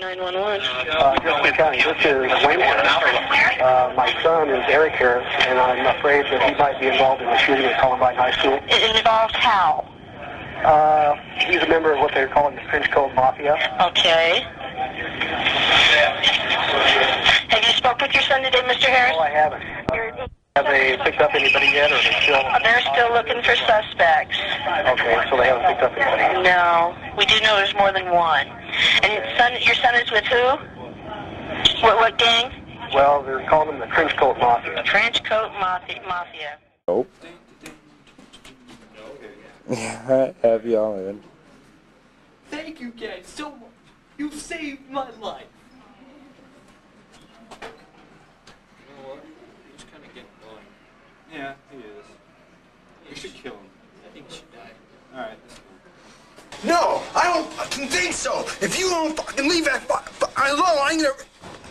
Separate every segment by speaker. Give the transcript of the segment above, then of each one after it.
Speaker 1: 911.
Speaker 2: Jefferson County, this is Wayne Harris. My son is Eric Harris, and I'm afraid that he might be involved in the shooting at Columbine High School.
Speaker 1: It involves how?
Speaker 2: He's a member of what they're calling the Trench Coat Mafia.
Speaker 1: Okay. Have you spoke with your son today, Mr. Harris?
Speaker 2: No, I haven't. Have they picked up anybody yet, or are they still?
Speaker 1: They're still looking for suspects.
Speaker 2: Okay, so they haven't picked up anybody.
Speaker 1: No, we do know there's more than one. And your son is with who? What gang?
Speaker 2: Well, they're calling them the Trench Coat Mafia.
Speaker 1: Trench Coat Mafia.
Speaker 3: Nope. Yeah, have y'all in.
Speaker 4: Thank you guys so much. You've saved my life.
Speaker 5: You know what? He's kind of getting going. Yeah, he is. We should kill him.
Speaker 4: I think he should die.
Speaker 5: Alright, that's cool.
Speaker 6: No, I don't fucking think so. If you don't fucking leave that alone, I'm gonna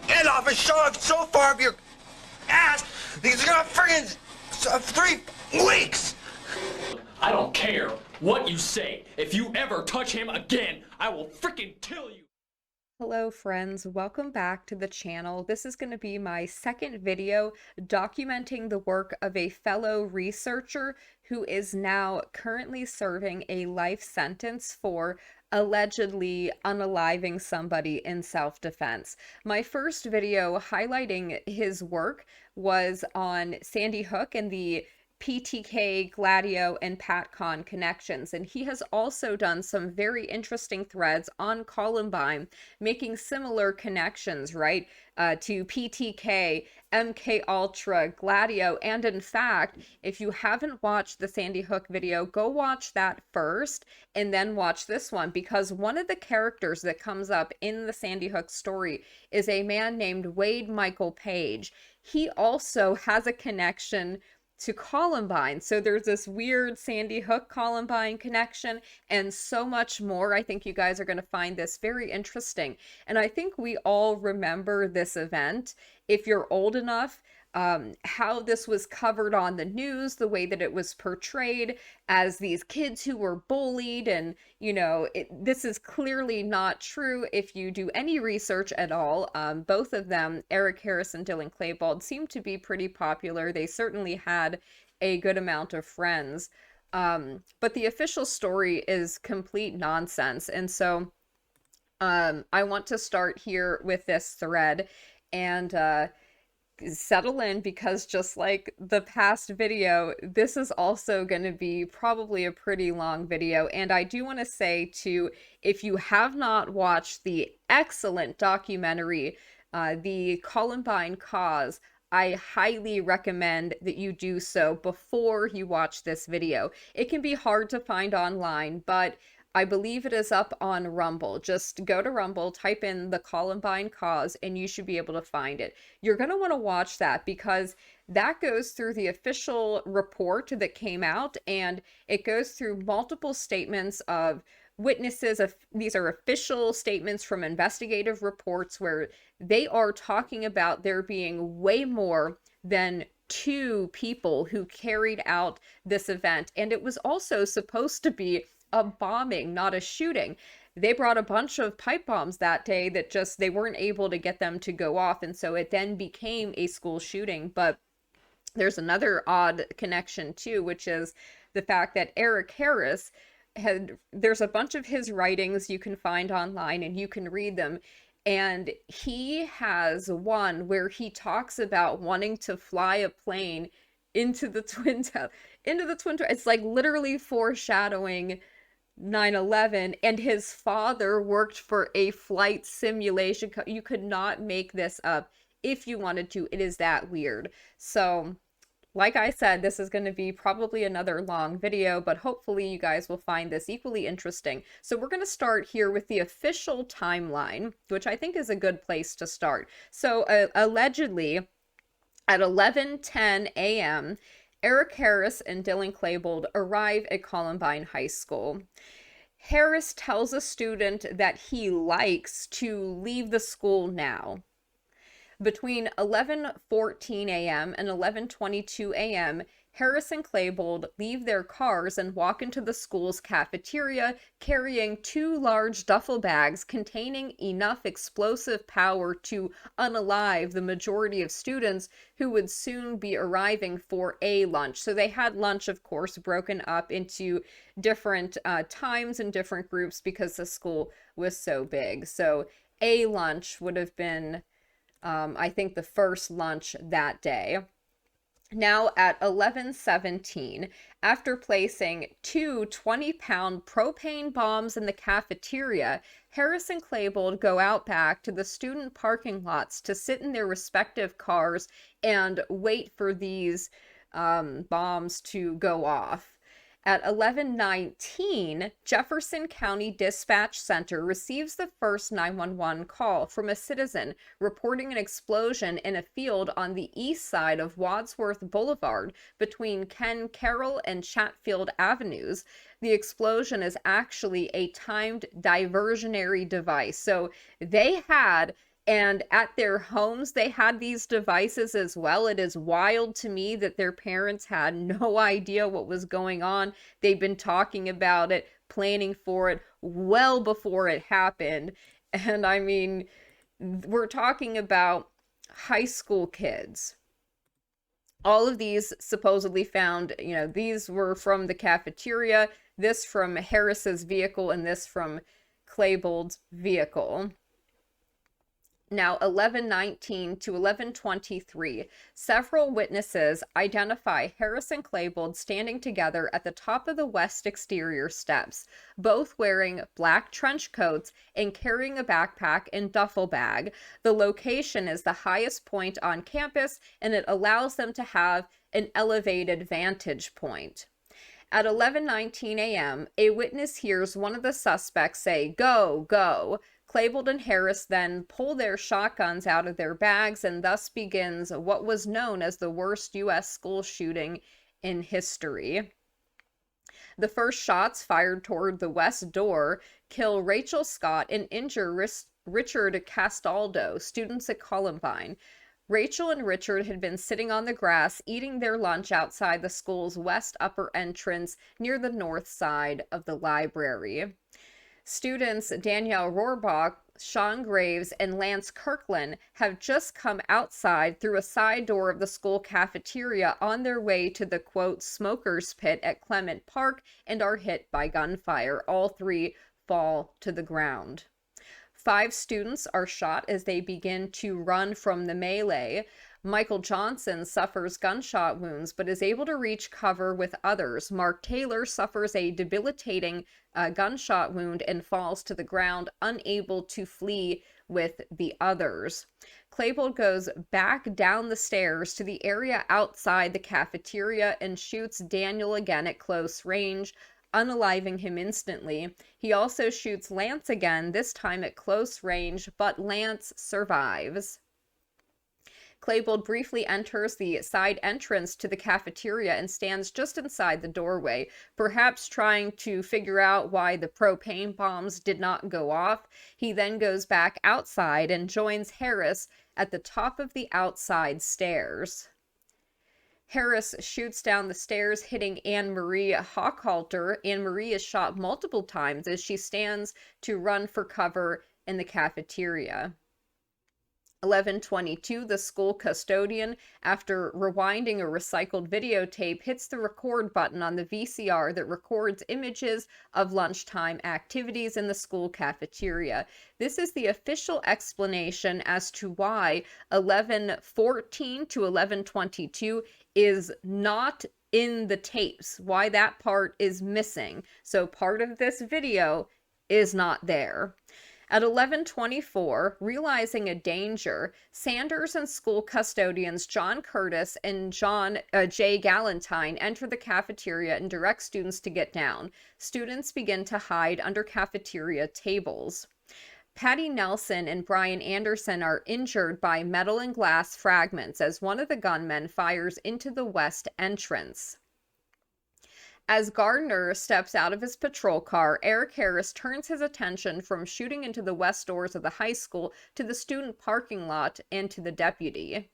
Speaker 6: head off and shove it so far up your ass because you're gonna friggin' 3 weeks.
Speaker 4: I don't care what you say. If you ever touch him again, I will freaking kill you.
Speaker 7: Hello friends, welcome back to the channel. This is going to be my second video documenting the work of a fellow researcher who is now currently serving a life sentence for allegedly unaliving somebody in self-defense. My first video highlighting his work was on Sandy Hook and the PTK, Gladio, and PATCON connections, and he has also done some very interesting threads on Columbine, making similar connections, right, to PTK, MK Ultra, Gladio, and in fact, if you haven't watched the Sandy Hook video, go watch that first, and then watch this one, because one of the characters that comes up in the Sandy Hook story is a man named Wade Michael Page. He also has a connection to Columbine. So there's this weird Sandy Hook Columbine connection and so much more. I think you guys are going to find this very interesting. And I think we all remember this event. If you're old enough, how this was covered on the news, the way that it was portrayed as these kids who were bullied, and you know, this is clearly not true if you do any research at all. Both of them, Eric Harris and Dylan Klebold, seem to be pretty popular. They certainly had a good amount of friends, but the official story is complete nonsense. And so I want to start here with this thread and settle in, because just like the past video, this is also going to be probably a pretty long video. And I do want to say too, if you have not watched the excellent documentary, The Columbine Cause, I highly recommend that you do so before you watch this video. It can be hard to find online, but I believe it is up on Rumble. Just go to Rumble, type in The Columbine Cause, and you should be able to find it. You're going to want to watch that because that goes through the official report that came out, and it goes through multiple statements of witnesses. These are official statements from investigative reports where they are talking about there being way more than 2 people who carried out this event. And it was also supposed to be a bombing, not a shooting. They brought a bunch of pipe bombs that day that just, they weren't able to get them to go off. And so it then became a school shooting. But there's another odd connection too, which is the fact that Eric Harris there's a bunch of his writings you can find online and you can read them. And he has one where he talks about wanting to fly a plane into the Twin Towers. It's like literally foreshadowing 9/11, and his father worked for a flight simulation. You could not make this up if you wanted to. It is that weird. So like I said, this is going to be probably another long video, but hopefully you guys will find this equally interesting. So we're going to start here with the official timeline, which I think is a good place to start. So allegedly at 11:10 a.m., Eric Harris and Dylan Klebold arrive at Columbine High School. Harris tells a student that he likes to leave the school now. Between 11:14 a.m. and 11:22 a.m., Harris and Klebold leave their cars and walk into the school's cafeteria carrying 2 large duffel bags containing enough explosive power to unalive the majority of students who would soon be arriving for a lunch. So they had lunch, of course, broken up into different times and different groups because the school was so big. So a lunch would have been, I think, the first lunch that day. Now at 11:17, after placing 2 20-pound propane bombs in the cafeteria, Harris and Klebold go out back to the student parking lots to sit in their respective cars and wait for these bombs to go off. At 11:19, Jefferson County Dispatch Center receives the first 911 call from a citizen reporting an explosion in a field on the east side of Wadsworth Boulevard between Ken Carroll and Chatfield Avenues. The explosion is actually a timed diversionary device. So they had, and at their homes, they had these devices as well. It is wild to me that their parents had no idea what was going on. They've been talking about it, planning for it well before it happened. And I mean, we're talking about high school kids. All of these supposedly found, these were from the cafeteria, this from Harris's vehicle, and this from Klebold's vehicle. Now, 11:19 to 11:23, several witnesses identify Harris and Klebold standing together at the top of the west exterior steps, both wearing black trench coats and carrying a backpack and duffel bag. The location is the highest point on campus, and it allows them to have an elevated vantage point. At 11:19 a.m., a witness hears one of the suspects say, "Go, go." Klebold and Harris then pull their shotguns out of their bags, and thus begins what was known as the worst U.S. school shooting in history. The first shots, fired toward the west door, kill Rachel Scott and injure Richard Castaldo, students at Columbine. Rachel and Richard had been sitting on the grass eating their lunch outside the school's west upper entrance near the north side of the library. Students Danielle Rohrbach, Sean Graves, and Lance Kirkland have just come outside through a side door of the school cafeteria on their way to the, quote, smoker's pit at Clement Park and are hit by gunfire. All 3 fall to the ground. 5 students are shot as they begin to run from the melee. Michael Johnson suffers gunshot wounds but is able to reach cover with others. Mark Taylor suffers a debilitating gunshot wound and falls to the ground, unable to flee with the others. Klebold goes back down the stairs to the area outside the cafeteria and shoots Daniel again at close range, unaliving him instantly. He also shoots Lance again, this time at close range, but Lance survives. Klebold briefly enters the side entrance to the cafeteria and stands just inside the doorway, perhaps trying to figure out why the propane bombs did not go off. He then goes back outside and joins Harris at the top of the outside stairs. Harris shoots down the stairs, hitting Anne-Marie Hochhalter. Anne-Marie is shot multiple times as she stands to run for cover in the cafeteria. 11:22, the school custodian, after rewinding a recycled videotape, hits the record button on the VCR that records images of lunchtime activities in the school cafeteria. This is the official explanation as to why 11:14 to 11:22 is not in the tapes, why that part is missing. So part of this video is not there. At 11:24, realizing a danger, Sanders and school custodians John Curtis and Jay Galantine enter the cafeteria and direct students to get down. Students begin to hide under cafeteria tables. Patty Nelson and Brian Anderson are injured by metal and glass fragments as one of the gunmen fires into the west entrance. As Gardner steps out of his patrol car, Eric Harris turns his attention from shooting into the west doors of the high school to the student parking lot and to the deputy.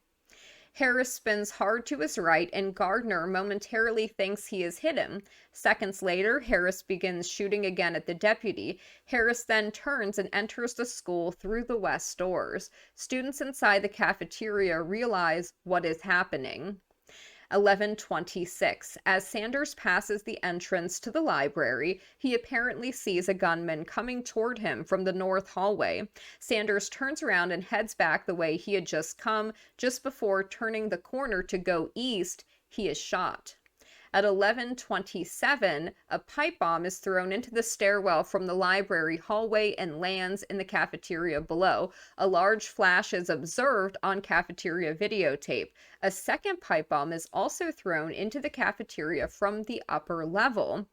Speaker 7: Harris spins hard to his right, and Gardner momentarily thinks he has hit him. Seconds later, Harris begins shooting again at the deputy. Harris then turns and enters the school through the west doors. Students inside the cafeteria realize what is happening. 11:26. As Sanders passes the entrance to the library, he apparently sees a gunman coming toward him from the north hallway. Sanders turns around and heads back the way he had just come. Just before turning the corner to go east, he is shot. At 11:27, a pipe bomb is thrown into the stairwell from the library hallway and lands in the cafeteria below. A large flash is observed on cafeteria videotape. A second pipe bomb is also thrown into the cafeteria from the upper level.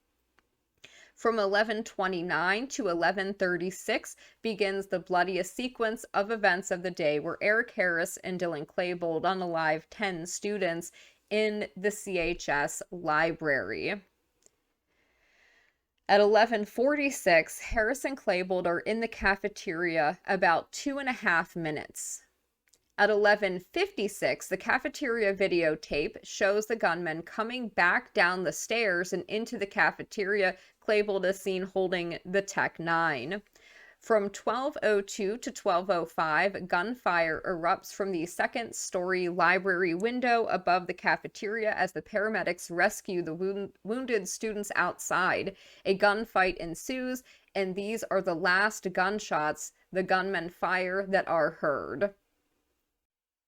Speaker 7: From 11:29 to 11:36 begins the bloodiest sequence of events of the day, where Eric Harris and Dylan Klebold unalive 10 students in the CHS library. At 11:46, Harris and Klebold are in the cafeteria about 2.5 minutes. At 11:56, the cafeteria videotape shows the gunman coming back down the stairs and into the cafeteria. Klebold is seen holding the Tech 9. From 12:02 to 12:05, gunfire erupts from the second-story library window above the cafeteria as the paramedics rescue the wounded students outside. A gunfight ensues, and these are the last gunshots the gunmen fire that are heard.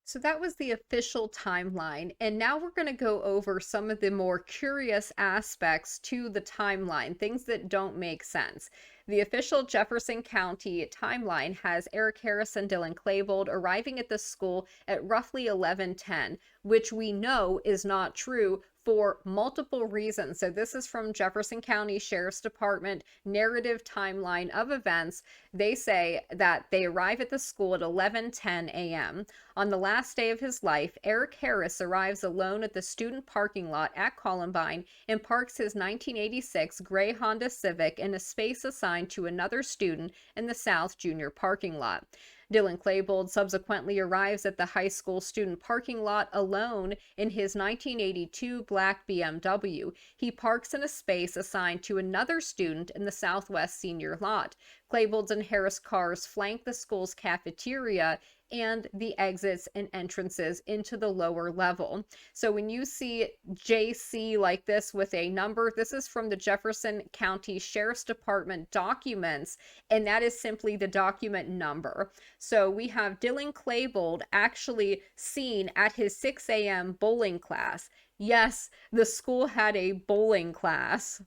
Speaker 7: So that was the official timeline, and now we're going to go over some of the more curious aspects to the timeline, things that don't make sense. The official Jefferson County timeline has Eric Harris and Dylan Klebold arriving at the school at roughly 11:10, which we know is not true for multiple reasons. So this is from Jefferson County Sheriff's Department narrative timeline of events. They say that they arrive at the school at 11:10 a.m. On the last day of his life, Eric Harris arrives alone at the student parking lot at Columbine and parks his 1986 gray Honda Civic in a space assigned to another student in the South Junior parking lot. Dylan Klebold subsequently arrives at the high school student parking lot alone in his 1982 black BMW. He parks in a space assigned to another student in the Southwest senior lot. Klebold's and Harris cars flank the school's cafeteria and the exits and entrances into the lower level. So when you see JC like this with a number, this is from the Jefferson County Sheriff's Department documents, and that is simply the document number. So we have Dylan Klebold actually seen at his 6 a.m. bowling class. Yes, the school had a bowling class.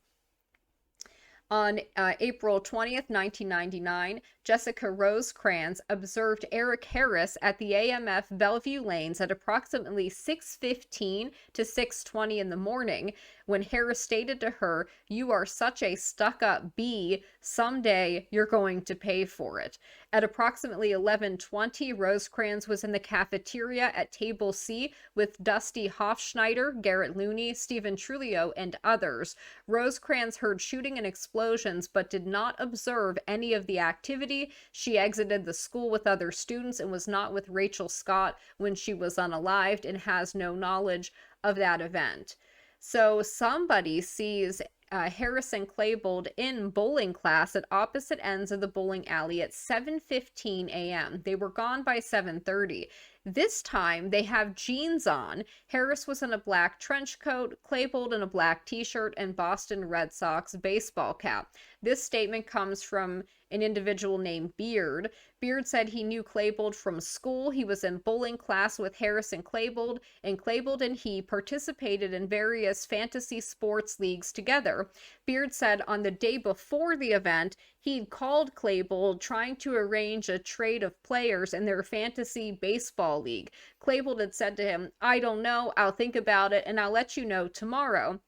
Speaker 7: On April 20th, 1999, Jessica Rosecrans observed Eric Harris at the AMF Bellevue Lanes at approximately 6:15 to 6:20 in the morning, when Harris stated to her, "You are such a stuck-up bee, someday you're going to pay for it." At approximately 11:20, Rosecrans was in the cafeteria at Table C with Dusty Hofschneider, Garrett Looney, Stephen Trulio, and others. Rosecrans heard shooting and explosions but did not observe any of the activity. She exited the school with other students and was not with Rachel Scott when she was unalived and has no knowledge of that event. So somebody sees Harris and Klebold in bowling class at opposite ends of the bowling alley at 7:15 a.m. They were gone by 7:30. This time they have jeans on. Harris was in a black trench coat, Klebold in a black t-shirt, and Boston Red Sox baseball cap. This statement comes from an individual named Beard. Beard said he knew Klebold from school. He was in bowling class with Harris and Klebold and he participated in various fantasy sports leagues together. Beard said on the day before the event, he'd called Klebold trying to arrange a trade of players in their fantasy baseball league. Klebold had said to him, "I don't know, I'll think about it, and I'll let you know tomorrow."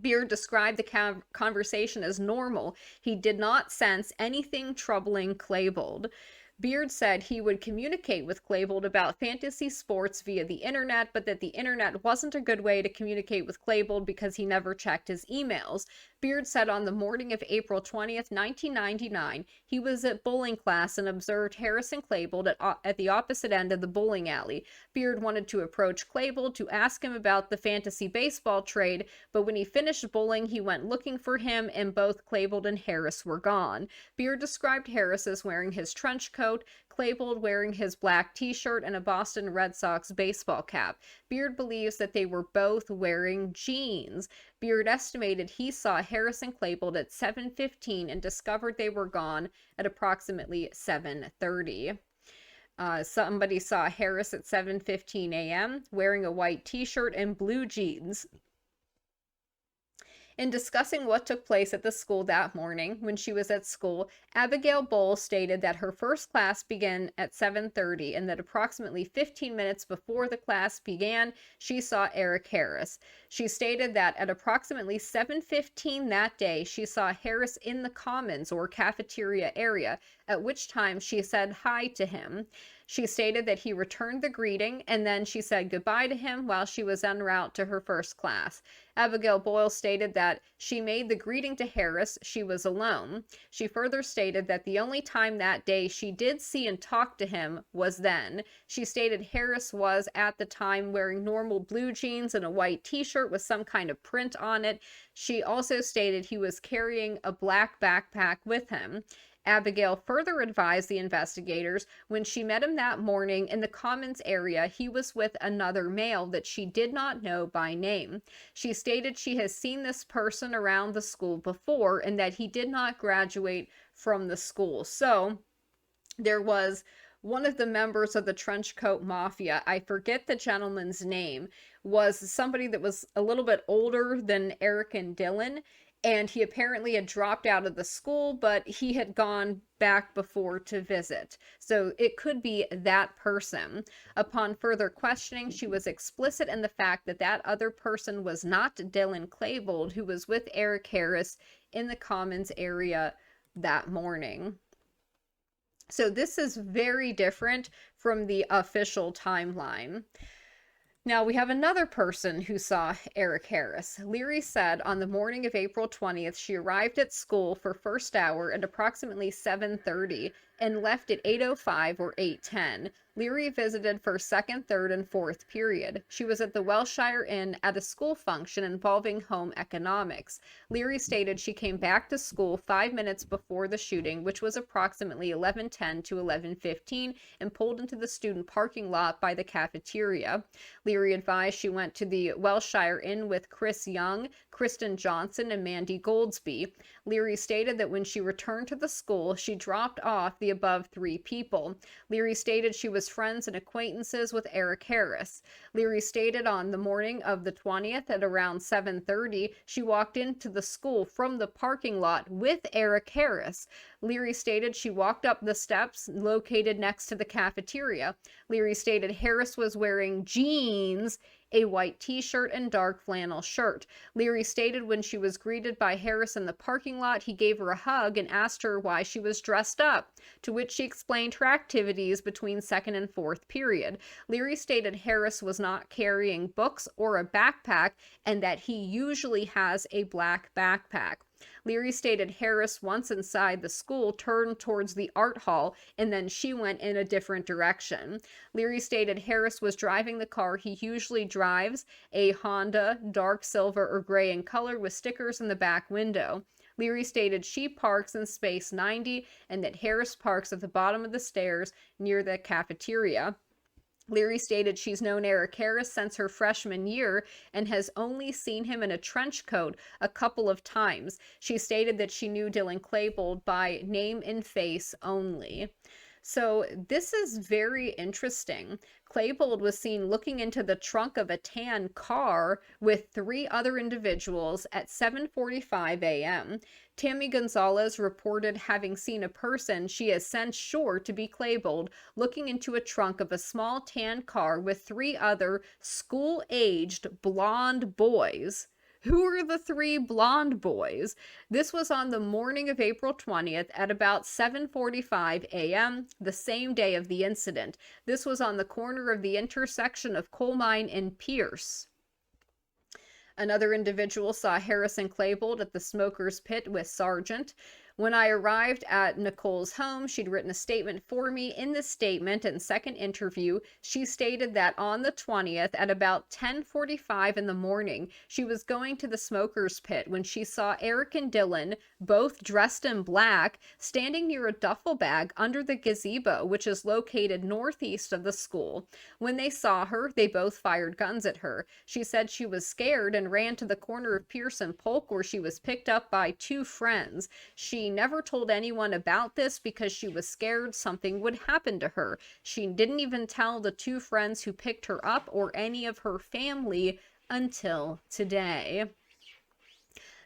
Speaker 7: Beard described the conversation as normal. He did not sense anything troubling Klebold. Beard said he would communicate with Klebold about fantasy sports via the internet, but that the internet wasn't a good way to communicate with Klebold because he never checked his emails. Beard said on the morning of April 20th, 1999, he was at bowling class and observed Harris and Klebold at the opposite end of the bowling alley. Beard wanted to approach Klebold to ask him about the fantasy baseball trade, but when he finished bowling, he went looking for him, and both Klebold and Harris were gone. Beard described Harris as wearing his trench coat, Klebold wearing his black t-shirt and a Boston Red Sox baseball cap. Beard believes that they were both wearing jeans. Beard estimated he saw Harris and Klebold at 7:15 and discovered they were gone at approximately 7:30. Somebody saw Harris at 7:15 a.m. wearing a white t-shirt and blue jeans. In discussing what took place at the school that morning when she was at school, Abigail Bowles stated that her first class began at 7:30 and that approximately 15 minutes before the class began, she saw Eric Harris. She stated that at approximately 7:15 that day, she saw Harris in the commons or cafeteria area, at which time she said hi to him. She stated that he returned the greeting, and then she said goodbye to him while she was en route to her first class. Abigail Boyle stated that she made the greeting to Harris. She was alone. She further stated that the only time that day she did see and talk to him was then. She stated Harris was at the time wearing normal blue jeans and a white t-shirt with some kind of print on it. She also stated he was carrying a black backpack with him. Abigail further advised the investigators when she met him that morning in the commons area, he was with another male that she did not know by name. She stated she has seen this person around the school before and that he did not graduate from the school. So there was one of the members of the Trenchcoat Mafia, I forget the gentleman's name, was somebody that was a little bit older than Eric and Dylan. And he apparently had dropped out of the school, but he had gone back before to visit. So it could be that person. Upon further questioning, she was explicit in the fact that that other person was not Dylan Klebold, who was with Eric Harris in the commons area that morning. So this is very different from the official timeline. Now, we have another person who saw Eric Harris. Leary said on the morning of April 20th, she arrived at school for first hour at approximately 7:30 and left at 8:05 or 8:10. Leary visited for second, third, and fourth period. She was at the Welshire Inn at a school function involving home economics. Leary stated she came back to school 5 minutes before the shooting, which was approximately 11:10 to 11:15, and pulled into the student parking lot by the cafeteria. Leary advised she went to the Welshire Inn with Chris Young, Kristen Johnson, and Mandy Goldsby. Leary stated that when she returned to the school, she dropped off the above 3 people. Leary stated she was friends and acquaintances with Eric Harris. Leary stated on the morning of the 20th at around 7:30, she walked into the school from the parking lot with Eric Harris. Leary stated she walked up the steps located next to the cafeteria. Leary stated Harris was wearing jeans, a white t-shirt, and dark flannel shirt. Leary stated when she was greeted by Harris in the parking lot, he gave her a hug and asked her why she was dressed up, to which she explained her activities between second and fourth period. Leary stated Harris was not carrying books or a backpack and that he usually has a black backpack. Leary stated Harris, once inside the school, turned towards the art hall and then she went in a different direction. Leary stated Harris was driving the car he usually drives, a Honda, dark silver or gray in color with stickers in the back window. Leary stated she parks in space 90 and that Harris parks at the bottom of the stairs near the cafeteria. Leary stated she's known Eric Harris since her freshman year and has only seen him in a trench coat a couple of times. She stated that she knew Dylan Klebold by name and face only. So this is very interesting. Klebold was seen looking into the trunk of a tan car with 3 other individuals at 7:45 a.m. Tammy Gonzalez reported having seen a person she is since sure to be Klebold looking into a trunk of a small tan car with 3 other school-aged blonde boys Who are the three blonde boys? This was on the morning of April 20th at about 7:45 a.m., the same day of the incident. This was on the corner of the intersection of Coal Mine and Pierce. Another individual saw Harrison Claybold at the smoker's pit with Sargent. When I arrived at Nicole's home, she'd written a statement for me. In this statement and second interview, she stated that on the 20th at about 10:45 in the morning, she was going to the smoker's pit when she saw Eric and Dylan, both dressed in black, standing near a duffel bag under the gazebo, which is located northeast of the school. When they saw her, they both fired guns at her. She said she was scared and ran to the corner of Pierce and Polk, where she was picked up by two friends. She never told anyone about this because she was scared something would happen to her. She didn't even tell the two friends who picked her up or any of her family until today.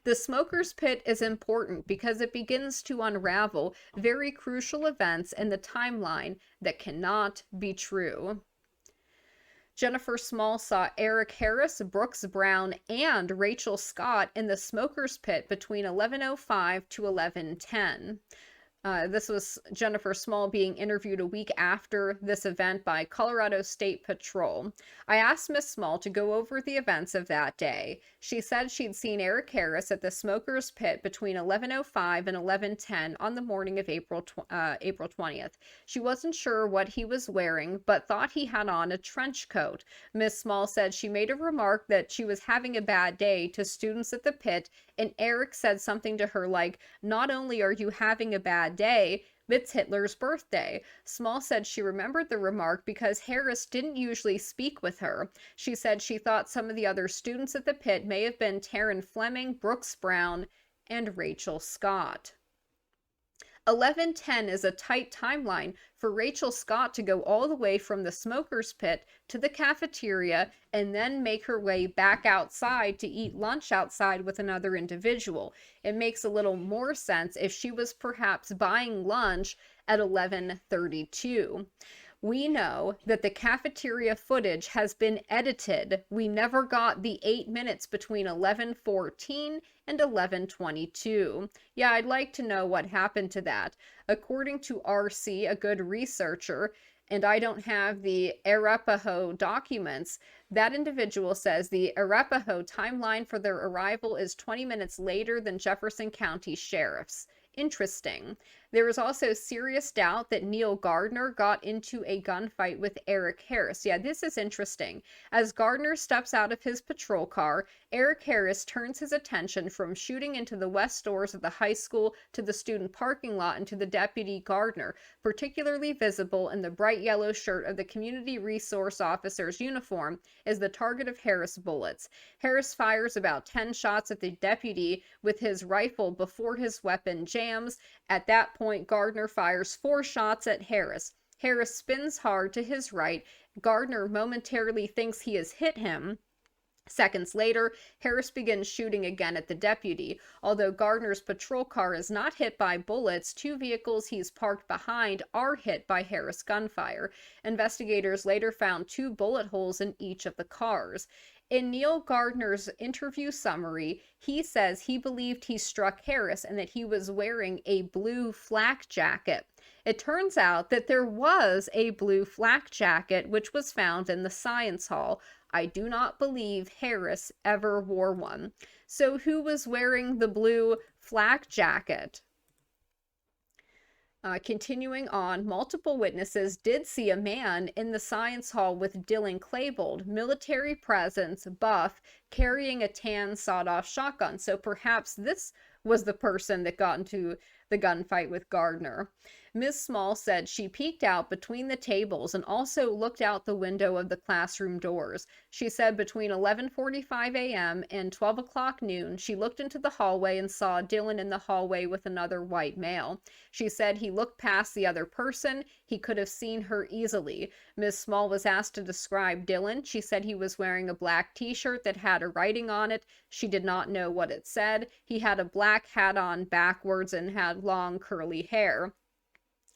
Speaker 7: The smoker's pit is important because it begins to unravel very crucial events in the timeline that cannot be true. Jennifer Small saw Eric Harris, Brooks Brown, and Rachel Scott in the smoker's pit between 11:05 to 11:10. This was Jennifer Small being interviewed a week after this event by Colorado State Patrol. I asked Miss Small to go over the events of that day. She said she'd seen Eric Harris at the smoker's pit between 11:05 and 11:10 on the morning of April 20th. She wasn't sure what he was wearing, but thought he had on a trench coat. Miss Small said she made a remark that she was having a bad day to students at the pit, and Eric said something to her like, "Not only are you having a bad day, it's Hitler's birthday." Small said she remembered the remark because Harris didn't usually speak with her. She said she thought some of the other students at the pit may have been Taryn Fleming, Brooks Brown, and Rachel Scott. 11:10 is a tight timeline for Rachel Scott to go all the way from the smoker's pit to the cafeteria and then make her way back outside to eat lunch outside with another individual. It makes a little more sense if she was perhaps buying lunch at 11:32. We know that the cafeteria footage has been edited. We never got the 8 minutes between 11:14 and 11:22. Yeah, I'd like to know what happened to that. According to RC, a good researcher, and I don't have the Arapaho documents, that individual says the Arapaho timeline for their arrival is 20 minutes later than Jefferson County Sheriff's. Interesting. There is also serious doubt that Neil Gardner got into a gunfight with Eric Harris. Yeah, this is interesting. As Gardner steps out of his patrol car, Eric Harris turns his attention from shooting into the west doors of the high school to the student parking lot and to the deputy Gardner, particularly visible in the bright yellow shirt of the community resource officer's uniform, is the target of Harris' bullets. Harris fires about 10 shots at the deputy with his rifle before his weapon jams. At that point, Gardner fires 4 shots at Harris. Harris spins hard to his right. Gardner momentarily thinks he has hit him. Seconds later, Harris begins shooting again at the deputy. Although Gardner's patrol car is not hit by bullets, 2 vehicles he's parked behind are hit by Harris gunfire. Investigators later found 2 bullet holes in each of the cars. In Neil Gardner's interview summary, he says he believed he struck Harris and that he was wearing a blue flak jacket. It turns out that there was a blue flak jacket which was found in the science hall. I do not believe Harris ever wore one. So who was wearing the blue flak jacket? Continuing on, multiple witnesses did see a man in the science hall with Dylan Claybold, military presence, buff, carrying a tan sawed-off shotgun. So perhaps this was the person that got into the gunfight with Gardner. Ms. Small said she peeked out between the tables and also looked out the window of the classroom doors. She said between 11:45 a.m. and 12 o'clock noon, she looked into the hallway and saw Dylan in the hallway with another white male. She said he looked past the other person. He could have seen her easily. Ms. Small was asked to describe Dylan. She said he was wearing a black t-shirt that had a writing on it. She did not know what it said. He had a black hat on backwards and had long curly hair.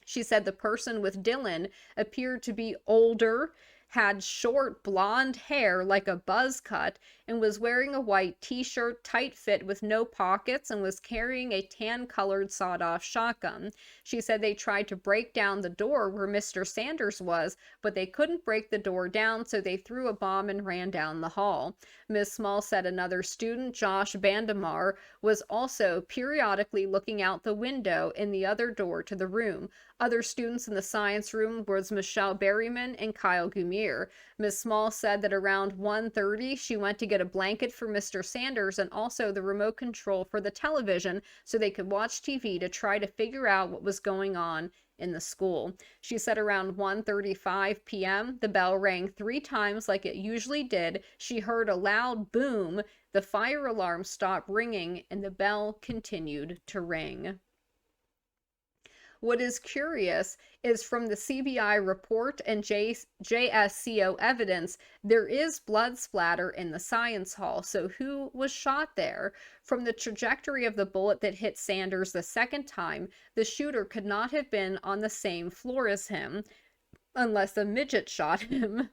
Speaker 7: She said the person with Dylan appeared to be older, had short blonde hair like a buzz cut, and was wearing a white t-shirt, tight fit with no pockets, and was carrying a tan-colored sawed-off shotgun. She said they tried to break down the door where Mr. Sanders was, but they couldn't break the door down, so they threw a bomb and ran down the hall. Ms. Small said another student, Josh Bandamar, was also periodically looking out the window in the other door to the room. Other students in the science room was Michelle Berryman and Kyle Gumier. Ms. Small said that around 1:30 she went to get a blanket for Mr. Sanders and also the remote control for the television so they could watch TV to try to figure out what was going on in the school. She said around 1:35 p.m. the bell rang 3 times like it usually did. She heard a loud boom. The fire alarm stopped ringing and the bell continued to ring. What is curious is from the CBI report and JSCO evidence, there is blood splatter in the science hall. So who was shot there? From the trajectory of the bullet that hit Sanders the second time, the shooter could not have been on the same floor as him, unless a midget shot him.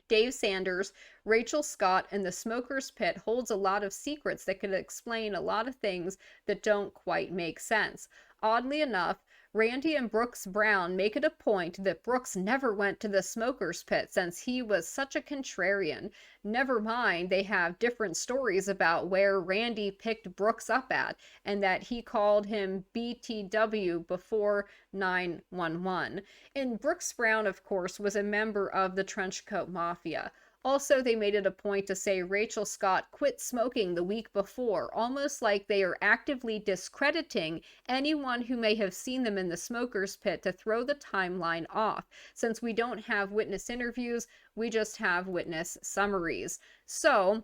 Speaker 7: Dave Sanders, Rachel Scott, and the Smoker's Pit holds a lot of secrets that could explain a lot of things that don't quite make sense. Oddly enough, Randy and Brooks Brown make it a point that Brooks never went to the Smoker's Pit since he was such a contrarian. Never mind, they have different stories about where Randy picked Brooks up at, and that he called him BTW before 911. And Brooks Brown, of course, was a member of the Trenchcoat Mafia. Also, they made it a point to say Rachel Scott quit smoking the week before, almost like they are actively discrediting anyone who may have seen them in the Smoker's Pit to throw the timeline off. Since we don't have witness interviews, we just have witness summaries. So,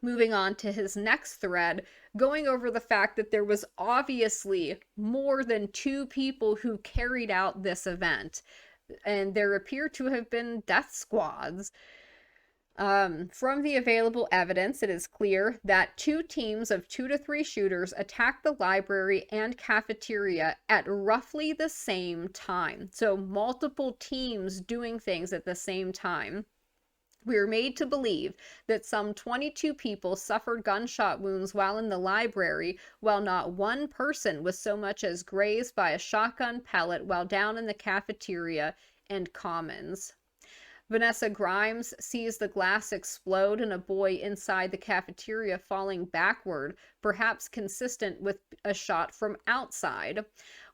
Speaker 7: moving on to his next thread, going over the fact that there was obviously more than 2 people who carried out this event, and there appear to have been death squads. From the available evidence, it is clear that 2 teams of 2 to 3 shooters attacked the library and cafeteria at roughly the same time. So multiple teams doing things at the same time. We are made to believe that some 22 people suffered gunshot wounds while in the library, while not one person was so much as grazed by a shotgun pellet while down in the cafeteria and commons. Vanessa Grimes sees the glass explode and a boy inside the cafeteria falling backward, perhaps consistent with a shot from outside.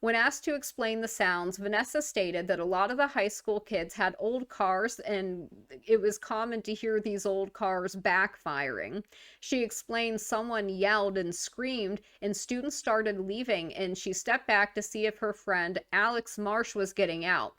Speaker 7: When asked to explain the sounds, Vanessa stated that a lot of the high school kids had old cars and it was common to hear these old cars backfiring. She explained someone yelled and screamed and students started leaving, and she stepped back to see if her friend Alex Marsh was getting out.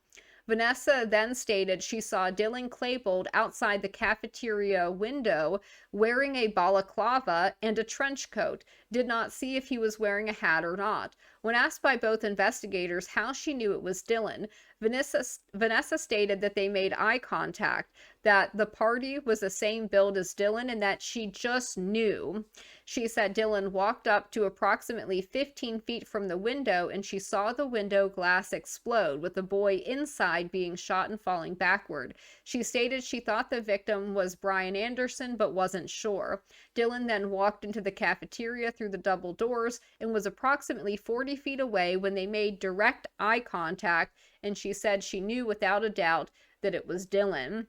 Speaker 7: Vanessa then stated she saw Dylan Klebold outside the cafeteria window wearing a balaclava and a trench coat, did not see if he was wearing a hat or not. When asked by both investigators how she knew it was Dylan, Vanessa stated that they made eye contact, that the party was the same build as Dylan, and that she just knew. She said Dylan walked up to approximately 15 feet from the window and she saw the window glass explode, with the boy inside being shot and falling backward. She stated she thought the victim was Brian Anderson but wasn't sure. Dylan then walked into the cafeteria through the double doors and was approximately 40 feet away when they made direct eye contact, and she said she knew without a doubt that it was Dylan.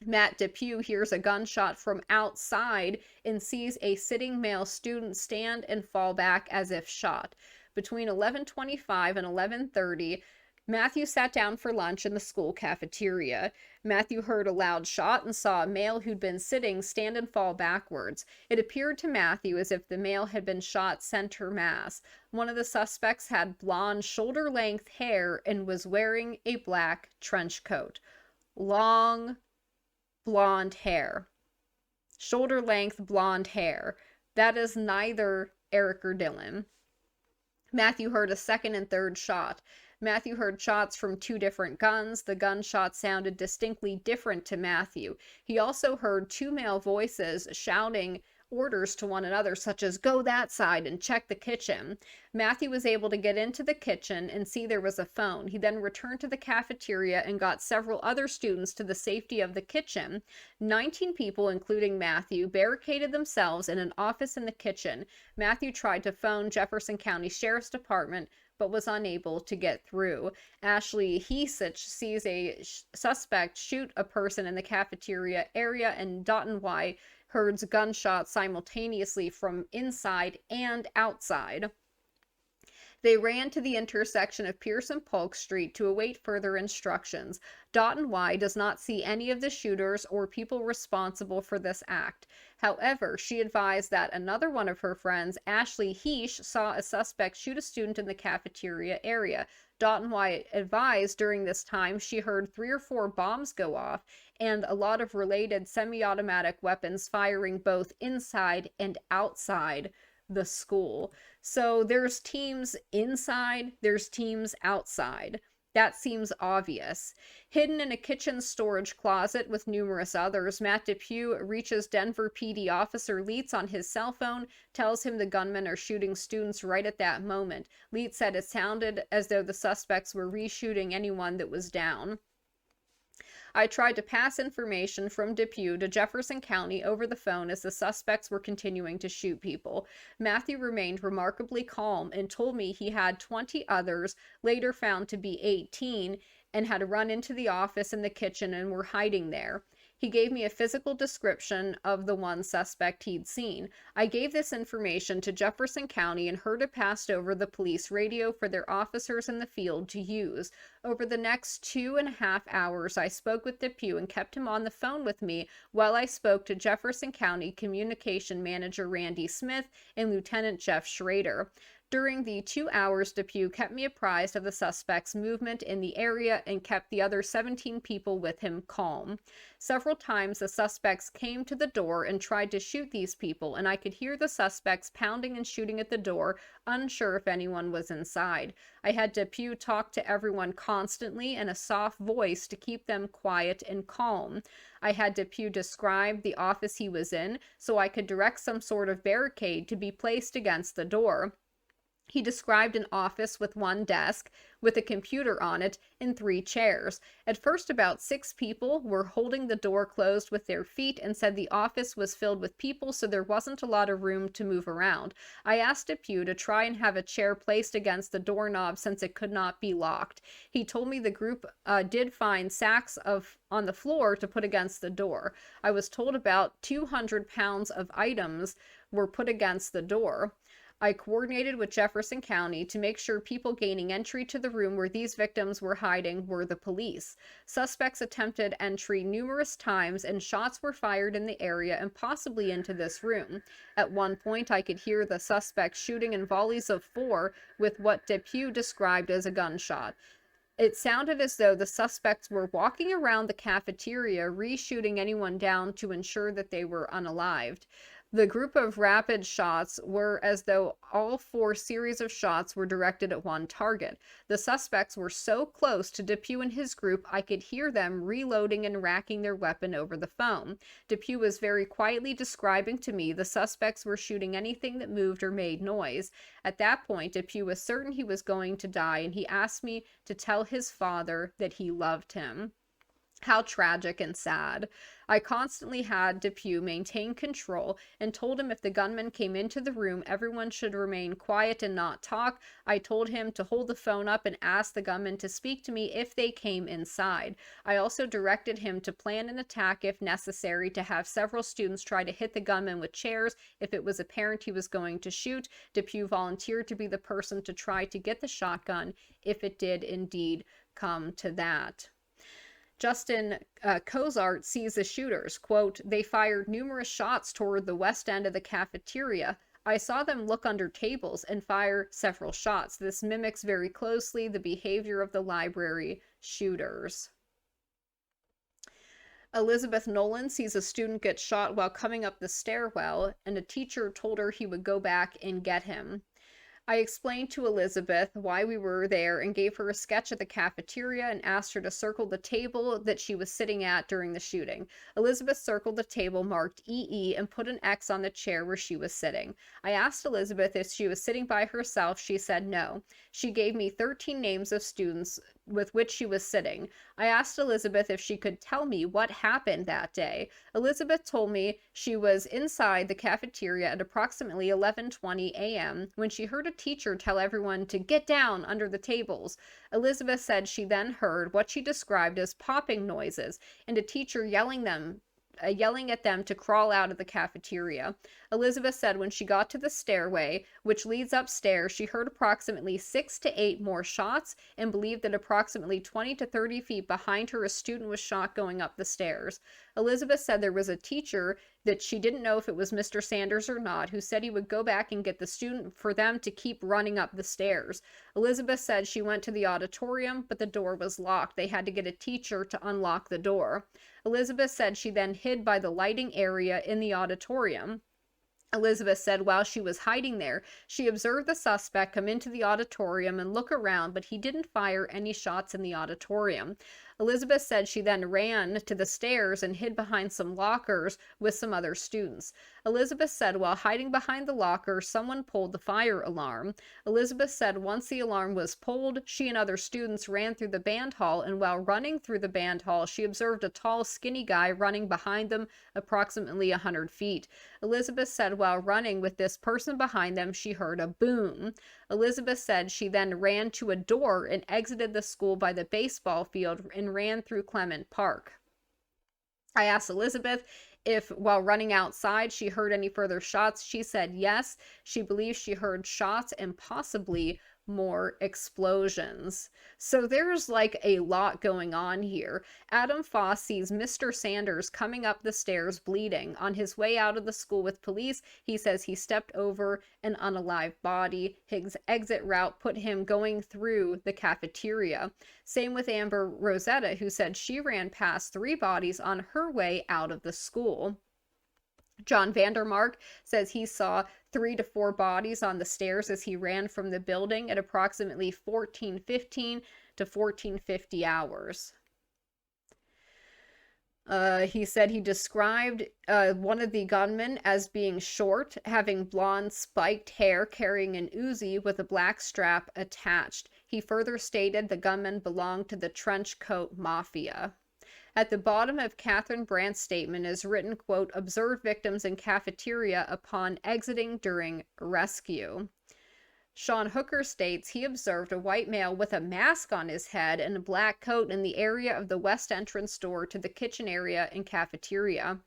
Speaker 7: Matt Depew hears a gunshot from outside and sees a sitting male student stand and fall back as if shot. Between 11:25 and 11:30, Matthew sat down for lunch in the school cafeteria. Matthew heard a loud shot and saw a male who'd been sitting stand and fall backwards. It appeared to Matthew as if the male had been shot center mass. One of the suspects had blonde shoulder-length hair and was wearing a black trench coat. Long blonde hair. Shoulder-length blonde hair. That is neither Eric or Dylan. Matthew heard a second and third shot. Matthew heard shots from 2 different guns. The gunshots sounded distinctly different to Matthew. He also heard 2 male voices shouting orders to one another, such as go that side and check the kitchen. Matthew was able to get into the kitchen and see there was a phone. He then returned to the cafeteria and got several other students to the safety of the kitchen. 19 people, including Matthew, barricaded themselves in an office in the kitchen. Matthew tried to phone Jefferson County Sheriff's Department, but was unable to get through. Ashley Heesich sees a suspect shoot a person in the cafeteria area, and Dotton Y heard gunshots simultaneously from inside and outside. They ran to the intersection of Pierce and Polk Street to await further instructions. Dotton Y does not see any of the shooters or people responsible for this act. However, she advised that another one of her friends, Ashley Heesh, saw a suspect shoot a student in the cafeteria area. Dotton Y advised during this time she heard 3 or 4 bombs go off and a lot of related semi-automatic weapons firing both inside and outside the school. So there's teams inside, there's teams outside. That seems obvious. Hidden in a kitchen storage closet with numerous others, Matt Depew reaches Denver PD officer Leitz on his cell phone, tells him the gunmen are shooting students right at that moment. Leitz said it sounded as though the suspects were reshooting anyone that was down. I tried to pass information from Depew to Jefferson County over the phone as the suspects were continuing to shoot people. Matthew remained remarkably calm and told me he had 20 others, later found to be 18, and had run into the office and the kitchen and were hiding there. He gave me a physical description of the one suspect he'd seen. I gave this information to Jefferson County and heard it passed over the police radio for their officers in the field to use. Over the next 2.5 hours, I spoke with Depew and kept him on the phone with me while I spoke to Jefferson County Communication Manager Randy Smith and Lieutenant Jeff Schrader. During the 2 hours, Depew kept me apprised of the suspect's movement in the area and kept the other 17 people with him calm. Several times the suspects came to the door and tried to shoot these people, and I could hear the suspects pounding and shooting at the door, unsure if anyone was inside. I had Depew talk to everyone constantly in a soft voice to keep them quiet and calm. I had Depew describe the office he was in so I could direct some sort of barricade to be placed against the door. He described an office with 1 desk, with a computer on it, and 3 chairs. At first, about 6 people were holding the door closed with their feet and said the office was filled with people, so there wasn't a lot of room to move around. I asked Depew to try and have a chair placed against the doorknob since it could not be locked. He told me the group did find sacks on the floor to put against the door. I was told about 200 pounds of items were put against the door. I coordinated with Jefferson County to make sure people gaining entry to the room where these victims were hiding were the police. Suspects attempted entry numerous times and shots were fired in the area and possibly into this room. At one point, I could hear the suspects shooting in volleys of 4 with what Depew described as a gunshot. It sounded as though the suspects were walking around the cafeteria, reshooting anyone down to ensure that they were unalived. The group of rapid shots were as though all 4 series of shots were directed at one target. The suspects were so close to Depew and his group, I could hear them reloading and racking their weapon over the phone. Depew was very quietly describing to me the suspects were shooting anything that moved or made noise. At that point, Depew was certain he was going to die, and he asked me to tell his father that he loved him. How tragic and sad. I constantly had Depew maintain control and told him if the gunman came into the room, everyone should remain quiet and not talk. I told him to hold the phone up and ask the gunman to speak to me if they came inside. I also directed him to plan an attack if necessary, to have several students try to hit the gunman with chairs if it was apparent he was going to shoot. Depew volunteered to be the person to try to get the shotgun if it did indeed come to that. Justin Cozart sees the shooters. Quote, "They fired numerous shots toward the west end of the cafeteria. I saw them look under tables and fire several shots. This mimics very closely the behavior of the library shooters." Elizabeth Nolan sees a student get shot while coming up the stairwell, and a teacher told her he would go back and get him. I explained to Elizabeth why we were there and gave her a sketch of the cafeteria and asked her to circle the table that she was sitting at during the shooting. Elizabeth circled the table marked EE and put an X on the chair where she was sitting. I asked Elizabeth if she was sitting by herself. She said no. She gave me 13 names of students with which she was sitting. I asked Elizabeth if she could tell me what happened that day. Elizabeth told me she was inside the cafeteria at approximately 11:20 a.m. when she heard a teacher tell everyone to get down under the tables. Elizabeth said she then heard what she described as popping noises and a teacher yelling at them to crawl out of the cafeteria. Elizabeth said when she got to the stairway, which leads upstairs, she heard approximately 6 to 8 more shots and believed that approximately 20 to 30 feet behind her, a student was shot going up the stairs. Elizabeth said there was a teacher that she didn't know if it was Mr. Sanders or not, who said he would go back and get the student for them to keep running up the stairs. Elizabeth said she went to the auditorium, but the door was locked. They had to get a teacher to unlock the door. Elizabeth said she then hid by the lighting area in the auditorium. Elizabeth said while she was hiding there, she observed the suspect come into the auditorium and look around, but he didn't fire any shots in the auditorium. Elizabeth said she then ran to the stairs and hid behind some lockers with some other students. Elizabeth said while hiding behind the locker, someone pulled the fire alarm. Elizabeth said once the alarm was pulled, she and other students ran through the band hall, and while running through the band hall, she observed a tall, skinny guy running behind them approximately 100 feet. Elizabeth said while running with this person behind them, she heard a boom. Elizabeth said she then ran to a door and exited the school by the baseball field and ran through Clement Park. I asked Elizabeth if while running outside she heard any further shots. She said yes, she believes she heard shots and possibly more explosions. So there's like a lot going on here. Adam Foss sees Mr. Sanders coming up the stairs bleeding. On his way out of the school with police, he says he stepped over an unalive body. His exit route put him going through the cafeteria. Same with Amber Rosetta, who said she ran past 3 bodies on her way out of the school. John Vandermark says he saw 3 to 4 bodies on the stairs as he ran from the building at approximately 14:15 to 14:50 hours. He said he described one of the gunmen as being short, having blonde spiked hair, carrying an Uzi with a black strap attached. He further stated the gunman belonged to the trench coat mafia. At the bottom of Catherine Brandt's statement is written, quote, observed victims in cafeteria upon exiting during rescue. Sean Hooker states he observed a white male with a mask on his head and a black coat in the area of the west entrance door to the kitchen area and cafeteria.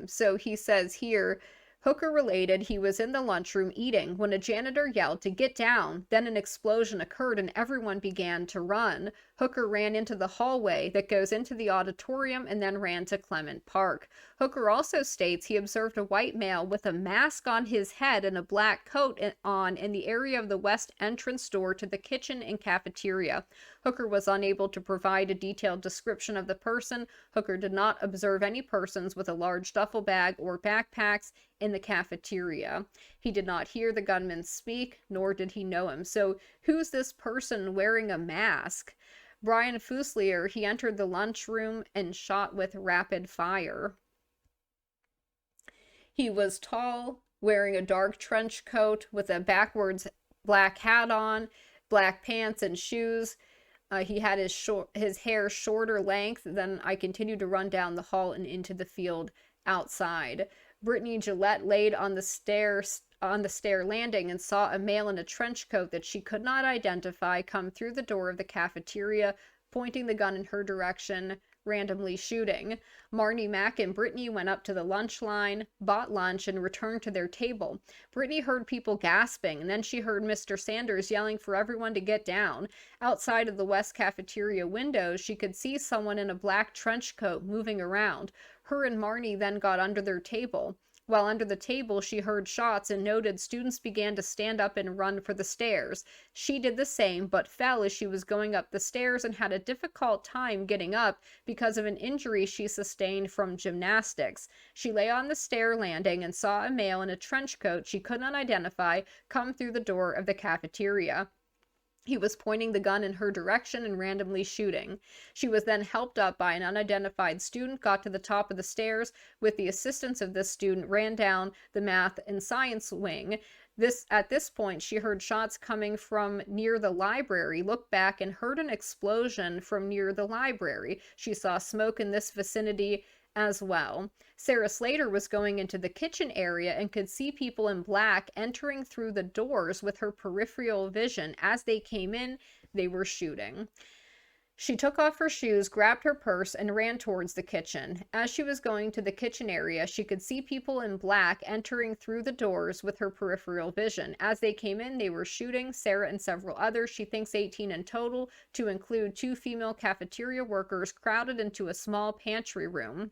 Speaker 7: So he says here, Hooker related he was in the lunchroom eating when a janitor yelled to get down. Then an explosion occurred and everyone began to run. Hooker ran into the hallway that goes into the auditorium and then ran to Clement Park. Hooker also states he observed a white male with a mask on his head and a black coat on in the area of the west entrance door to the kitchen and cafeteria. Hooker was unable to provide a detailed description of the person. Hooker did not observe any persons with a large duffel bag or backpacks in the cafeteria. He did not hear the gunman speak, nor did he know him. So who's this person wearing a mask? Brian Fuselier, he entered the lunchroom and shot with rapid fire. He was tall, wearing a dark trench coat with a backwards black hat on, black pants and shoes. He had his hair shorter length. Then I continued to run down the hall and into the field outside. Brittany Gillette laid on the stair landing and saw a male in a trench coat that she could not identify come through the door of the cafeteria, pointing the gun in her direction, randomly shooting. Marnie Mack and Brittany went up to the lunch line, bought lunch, and returned to their table. Brittany heard people gasping, and then she heard Mr. Sanders yelling for everyone to get down. Outside of the west cafeteria windows, she could see someone in a black trench coat moving around. Her and Marnie then got under their table. While under the table, she heard shots and noted students began to stand up and run for the stairs. She did the same, but fell as she was going up the stairs and had a difficult time getting up because of an injury she sustained from gymnastics. She lay on the stair landing and saw a male in a trench coat she could not identify come through the door of the cafeteria. He was pointing the gun in her direction and randomly shooting. She was then helped up by an unidentified student, got to the top of the stairs. With the assistance of this student, ran down the math and science wing. At this point, she heard shots coming from near the library, looked back and heard an explosion from near the library. She saw smoke in this vicinity as well. Sarah Slater was going into the kitchen area and could see people in black entering through the doors with her peripheral vision. As they came in, they were shooting. She took off her shoes, grabbed her purse, and ran towards the kitchen. As she was going to the kitchen area, she could see people in black entering through the doors with her peripheral vision. As they came in, they were shooting. Sarah and several others, she thinks 18 in total, to include 2 female cafeteria workers, crowded into a small pantry room.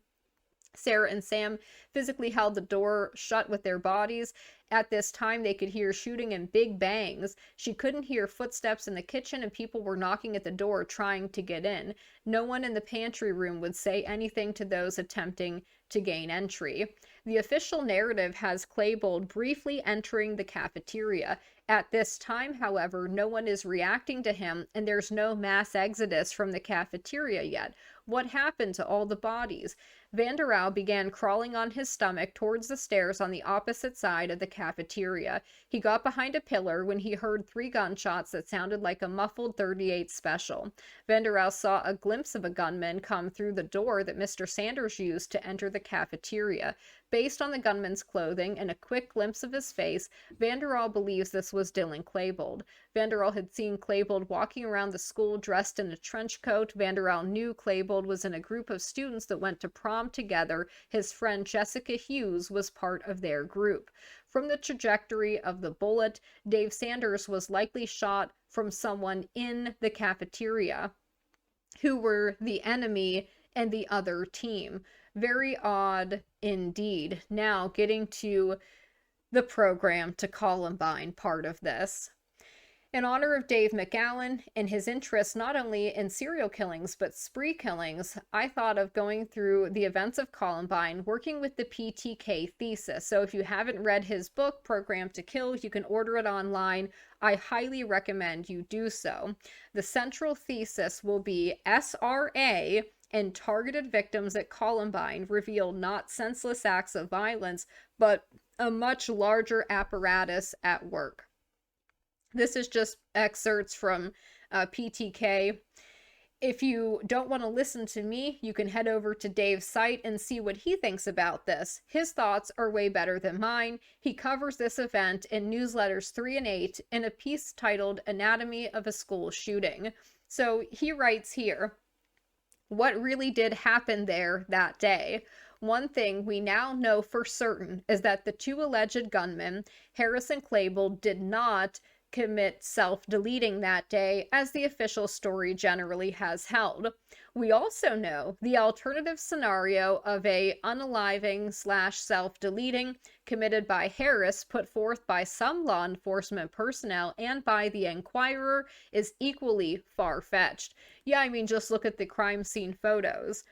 Speaker 7: Sarah and Sam physically held the door shut with their bodies. At this time, they could hear shooting and big bangs. She couldn't hear footsteps in the kitchen, and people were knocking at the door trying to get in. No one in the pantry room would say anything to those attempting to gain entry. The official narrative has Klebold briefly entering the cafeteria. At this time, however, no one is reacting to him, and there's no mass exodus from the cafeteria yet. What happened to all the bodies? Vander Au began crawling on his stomach towards the stairs on the opposite side of the cafeteria. He got behind a pillar when he heard 3 gunshots that sounded like a muffled .38 special. Vander Au saw a glimpse of a gunman come through the door that Mr. Sanders used to enter the cafeteria. Based on the gunman's clothing and a quick glimpse of his face, Vander Au believes this was Dylan Klebold. Vander Au had seen Klebold walking around the school dressed in a trench coat. Vander Au knew Klebold was in a group of students that went to prom together. His friend Jessica Hughes was part of their group. From the trajectory of the bullet, Dave Sanders was likely shot from someone in the cafeteria who were the enemy and the other team. Very odd indeed. Now, getting to the program To Columbine part of this. In honor of Dave McGowan and his interest not only in serial killings but spree killings, I thought of going through the events of Columbine, working with the PTK thesis. So if you haven't read his book, Program to Kill, you can order it online. I highly recommend you do so. The central thesis will be SRA and targeted victims at Columbine reveal not senseless acts of violence, but a much larger apparatus at work. This is just excerpts from PTK. If you don't want to listen to me, you can head over to Dave's site and see what he thinks about this. His thoughts are way better than mine. He covers this event in newsletters 3 and 8 in a piece titled Anatomy of a School Shooting. So he writes here, what really did happen there that day? One thing we now know for certain is that the 2 alleged gunmen, Harris and Klebold, did not commit self-deleting that day, as the official story generally has held. We also know the alternative scenario of a unaliving/self-deleting committed by Harris, put forth by some law enforcement personnel and by the Enquirer, is equally far-fetched. Yeah, I mean, just look at the crime scene photos.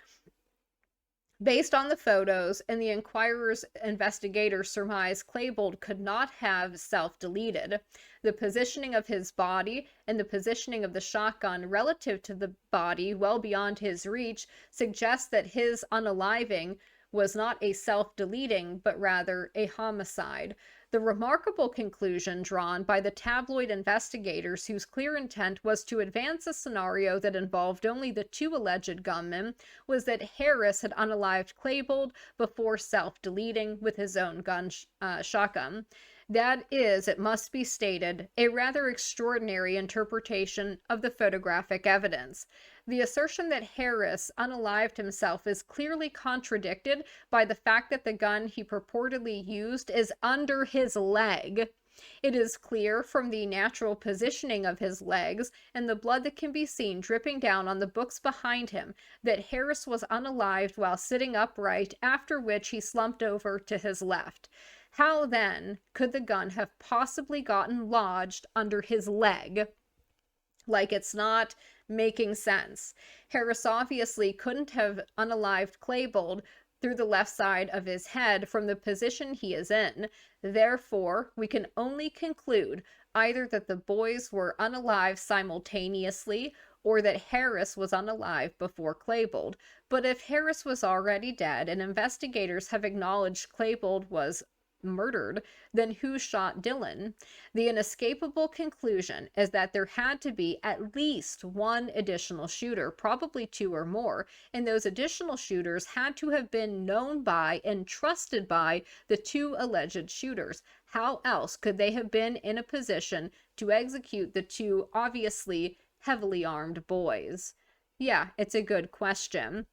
Speaker 7: Based on the photos and the Enquirer's investigators surmise Klebold could not have self-deleted. The positioning of his body and the positioning of the shotgun relative to the body well beyond his reach suggests that his unaliving was not a self-deleting, but rather a homicide. The remarkable conclusion drawn by the tabloid investigators, whose clear intent was to advance a scenario that involved only the 2 alleged gunmen, was that Harris had unalived Klebold before self-deleting with his own shotgun. That is, it must be stated, a rather extraordinary interpretation of the photographic evidence. The assertion that Harris unalived himself is clearly contradicted by the fact that the gun he purportedly used is under his leg. It is clear from the natural positioning of his legs and the blood that can be seen dripping down on the books behind him that Harris was unalived while sitting upright, after which he slumped over to his left. How then could the gun have possibly gotten lodged under his leg? Like, it's not making sense. Harris obviously couldn't have unalived Klebold through the left side of his head from the position he is in. Therefore, we can only conclude either that the boys were unalive simultaneously or that Harris was unalive before Klebold. But if Harris was already dead and investigators have acknowledged Klebold was murdered, then who shot Dylan? The inescapable conclusion is that there had to be at least one additional shooter, probably two or more, and those additional shooters had to have been known by and trusted by the two alleged shooters. How else could they have been in a position to execute the two obviously heavily armed boys? Yeah, it's a good question.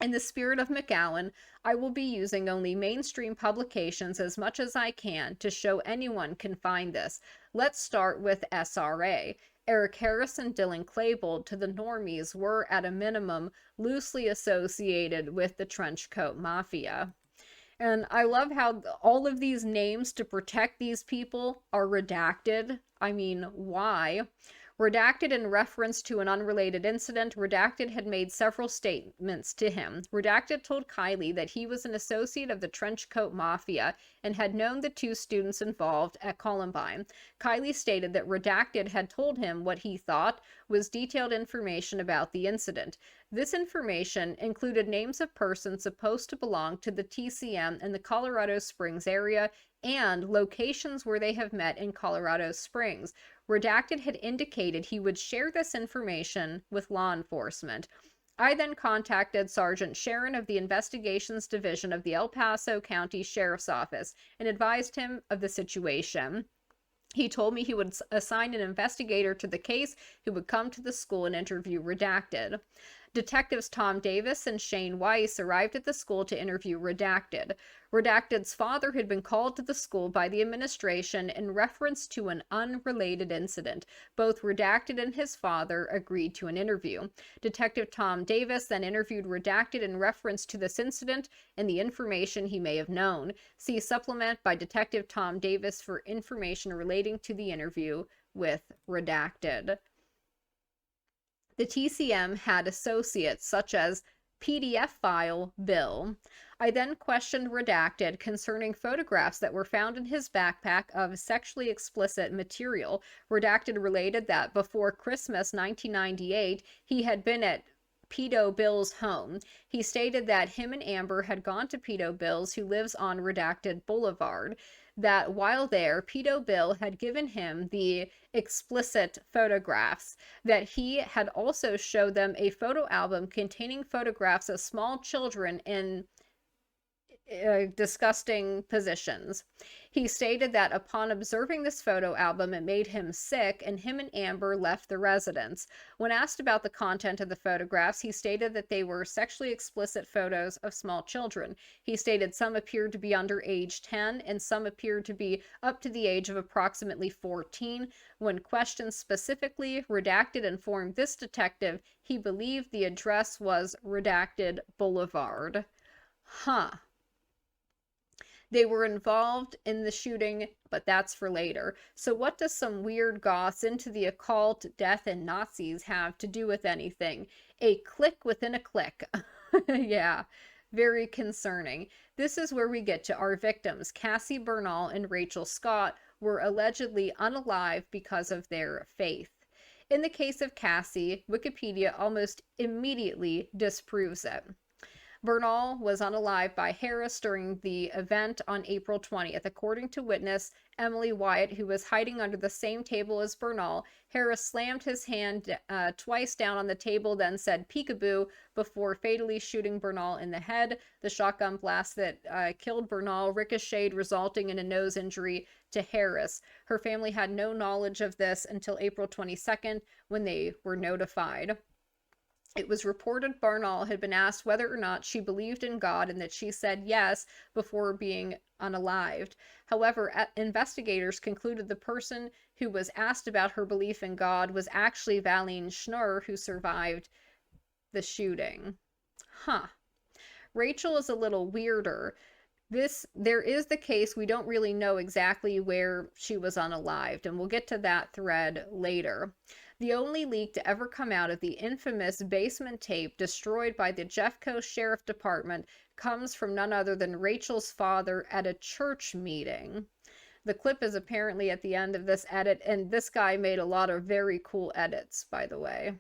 Speaker 7: In the spirit of McGowan, I will be using only mainstream publications as much as I can to show anyone can find this. Let's start with SRA. Eric Harris and Dylan Klebold, to the normies, were at a minimum loosely associated with the Trenchcoat Mafia. And I love how all of these names to protect these people are redacted. I mean, why? Redacted in reference to an unrelated incident, Redacted had made several statements to him. Redacted told Kiley that he was an associate of the Trenchcoat Mafia and had known the two students involved at Columbine. Kiley stated that Redacted had told him what he thought was detailed information about the incident. This information included names of persons supposed to belong to the TCM in the Colorado Springs area and locations where they have met in Colorado Springs. Redacted had indicated he would share this information with law enforcement. I then contacted Sergeant Sharon of the Investigations Division of the El Paso County Sheriff's Office and advised him of the situation. He told me he would assign an investigator to the case who would come to the school and interview Redacted. Detectives Tom Davis and Shane Weiss arrived at the school to interview Redacted. Redacted's father had been called to the school by the administration in reference to an unrelated incident. Both Redacted and his father agreed to an interview. Detective Tom Davis then interviewed Redacted in reference to this incident and the information he may have known. See supplement by Detective Tom Davis for information relating to the interview with Redacted. The TCM had associates such as PDF file Bill. I then questioned Redacted concerning photographs that were found in his backpack of sexually explicit material. Redacted related that before Christmas 1998, he had been at Pedo Bill's home. He stated that him and Amber had gone to Pedo Bill's, who lives on Redacted Boulevard. That while there, Pedo Bill had given him the explicit photographs, that he had also showed them a photo album containing photographs of small children in disgusting positions. He stated that upon observing this photo album, it made him sick, and him and Amber left the residence. When asked about the content of the photographs, he stated that they were sexually explicit photos of small children. He stated some appeared to be under age 10 and some appeared to be up to the age of approximately 14. When questioned specifically, Redacted informed this detective he believed the address was Redacted Boulevard. They were involved in the shooting, but that's for later. So what does some weird goths into the occult, death, and Nazis have to do with anything? A clique within a clique. Yeah, very concerning. This is where we get to our victims. Cassie Bernal and Rachel Scott were allegedly unalive because of their faith. In the case of Cassie, Wikipedia almost immediately disproves it. Bernal was unalived by Harris during the event on April 20th. According to witness Emily Wyatt, who was hiding under the same table as Bernal, Harris slammed his hand twice down on the table, then said peekaboo before fatally shooting Bernal in the head. The shotgun blast that killed Bernal ricocheted, resulting in a nose injury to Harris. Her family had no knowledge of this until April 22nd when they were notified. It was reported Barnaul had been asked whether or not she believed in God and that she said yes before being unalived. However, investigators concluded the person who was asked about her belief in God was actually Valine Schnurr, who survived the shooting. Huh. Rachel is a little weirder. There is the case we don't really know exactly where she was unalived, and we'll get to that thread later. The only leak to ever come out of the infamous basement tape destroyed by the Jeffco Sheriff Department comes from none other than Rachel's father at a church meeting. The clip is apparently at the end of this edit, and this guy made a lot of very cool edits, by the way.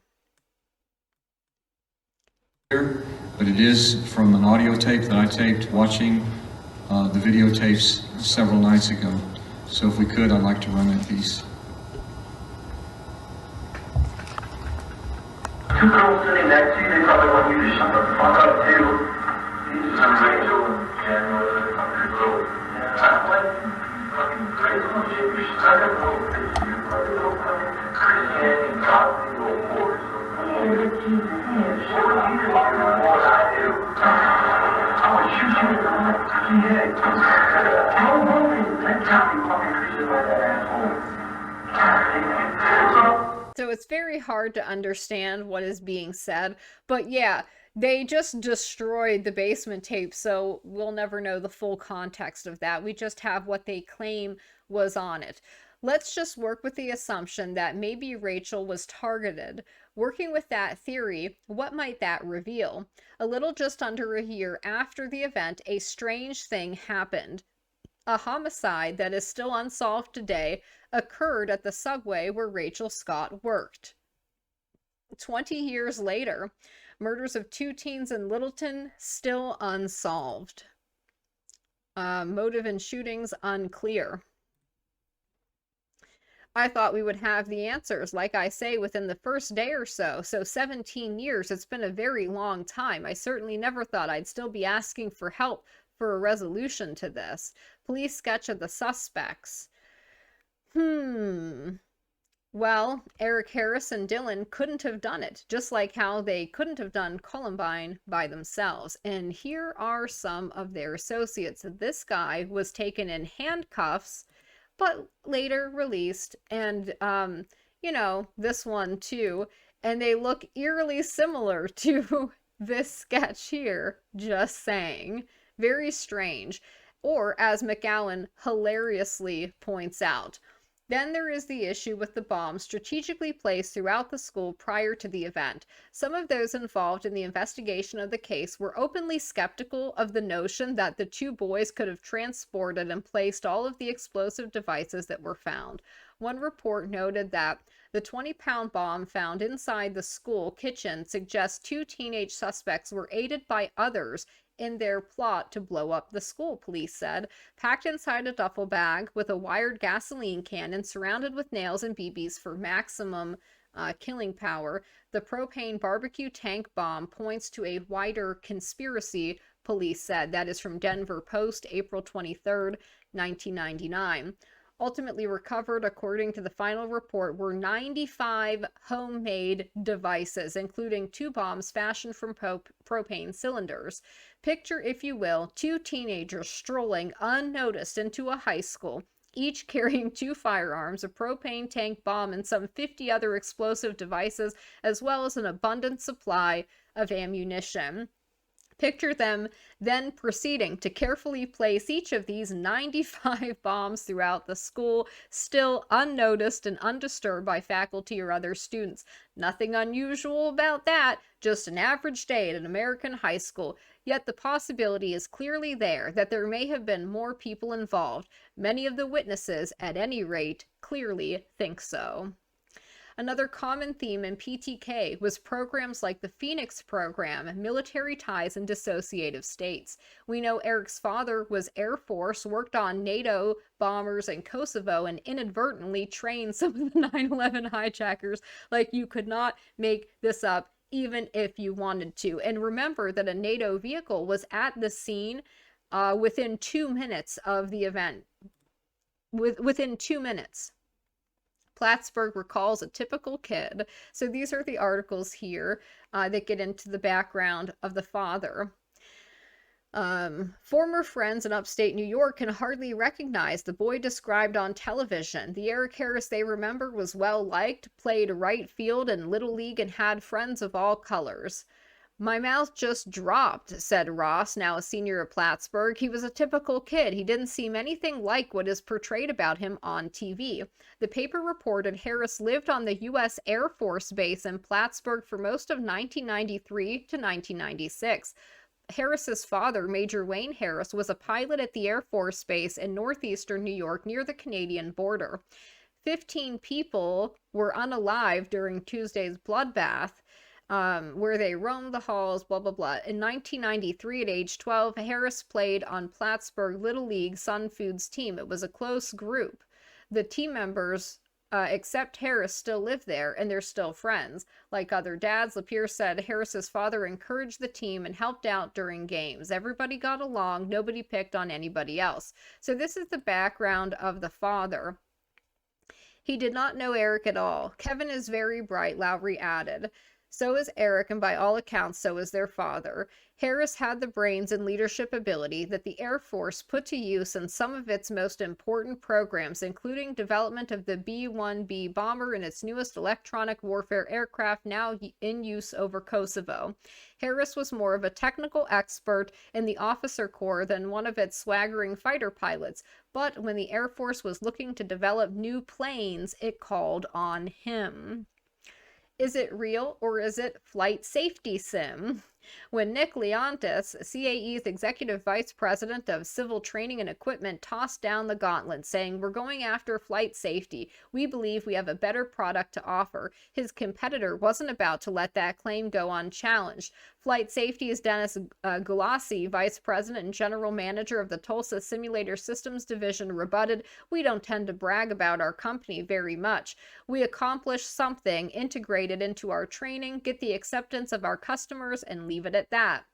Speaker 8: But it is from an audio tape that I taped watching the videotapes several nights ago. So if we could, I'd like to run that piece.
Speaker 9: Two girls sitting next to you, they probably want you to shut the fuck up too. These are Rachel and January, fucking girls. I'm like, fucking crazy little shit, you stuck up little bitch, you fucking little fucking Christianity, godly little whores. What would you do what I do? I would shoot you in the fucking head. How long is that Tommy fucking Christian like that asshole?
Speaker 7: So it's very hard to understand what is being said, but yeah, they just destroyed the basement tape, so we'll never know the full context of that. We just have what they claim was on it. Let's just work with the assumption that maybe Rachel was targeted. Working with that theory, what might that reveal? A little just under a year after the event, a strange thing happened. A homicide that is still unsolved today occurred at the subway where Rachel Scott worked. 20 years later, murders of 2 teens in Littleton still unsolved. Motive in shootings unclear. I thought we would have the answers, like I say, within the first day or so. So 17 years, it's been a very long time. I certainly never thought I'd still be asking for help for a resolution to this. Police sketch of the suspects. Well, Eric Harris and Dylan couldn't have done it, just like how they couldn't have done Columbine by themselves. And here are some of their associates. This guy was taken in handcuffs, but later released. And, you know, this one too. And they look eerily similar to this sketch here, just saying. Very strange. Or, as McGowan hilariously points out, then there is the issue with the bombs strategically placed throughout the school prior to the event. Some of those involved in the investigation of the case were openly skeptical of the notion that the 2 boys could have transported and placed all of the explosive devices that were found. One report noted that the 20-pound bomb found inside the school kitchen suggests 2 teenage suspects were aided by others in their plot to blow up the school, police said. Packed inside a duffel bag with a wired gasoline can and surrounded with nails and BBs for maximum killing power, the propane barbecue tank bomb points to a wider conspiracy, police said. That is from Denver Post, April 23rd, 1999. Ultimately recovered, according to the final report, were 95 homemade devices, including 2 bombs fashioned from propane cylinders. Picture, if you will, 2 teenagers strolling unnoticed into a high school, each carrying 2 firearms, a propane tank bomb, and some 50 other explosive devices, as well as an abundant supply of ammunition. Picture them then proceeding to carefully place each of these 95 bombs throughout the school, still unnoticed and undisturbed by faculty or other students. Nothing unusual about that, just an average day at an American high school. Yet the possibility is clearly there that there may have been more people involved. Many of the witnesses, at any rate, clearly think so. Another common theme in PTK was programs like the Phoenix program, military ties and dissociative states. We know Eric's father was Air Force, worked on NATO bombers in Kosovo, and inadvertently trained some of the 9/11 hijackers. Like, you could not make this up even if you wanted to. And remember that a NATO vehicle was at the scene within 2 minutes of the event. Within 2 minutes. Plattsburgh recalls a typical kid. So these are the articles here that get into the background of the father. Former friends in upstate New York can hardly recognize the boy described on television. The Eric Harris they remember was well liked, played right field in Little League, and had friends of all colors. My mouth just dropped, said Ross, now a senior at Plattsburgh. He was a typical kid. He didn't seem anything like what is portrayed about him on TV. The paper reported Harris lived on the U.S. Air Force Base in Plattsburgh for most of 1993 to 1996. Harris's father, Major Wayne Harris, was a pilot at the Air Force Base in northeastern New York near the Canadian border. 15 people were unalive during Tuesday's bloodbath, where they roamed the halls, blah, blah, blah. In 1993, at age 12, Harris played on Plattsburgh Little League Sun Foods team. It was a close group. The team members except Harris still live there, and they're still friends. Like other dads, Lapierre said Harris's father encouraged the team and helped out during games. Everybody got along. Nobody picked on anybody else. So this is the background of the father. He did not know Eric at all. Kevin is very bright, Lowry added. So is Eric, and by all accounts, so is their father. Harris had the brains and leadership ability that the Air Force put to use in some of its most important programs, including development of the B-1B bomber and its newest electronic warfare aircraft now in use over Kosovo. Harris was more of a technical expert in the officer corps than one of its swaggering fighter pilots, but when the Air Force was looking to develop new planes, it called on him. Is it real, or is it flight safety sim? When Nick Leontis, CAE's executive vice president of civil training and equipment, tossed down the gauntlet, saying, "We're going after flight safety. We believe we have a better product to offer," his competitor wasn't about to let that claim go unchallenged. Flight Safety's Dennis Galassi, vice president and general manager of the Tulsa Simulator Systems Division, rebutted, "We don't tend to brag about our company very much. We accomplish something, integrated into our training, get the acceptance of our customers, and leave it at that."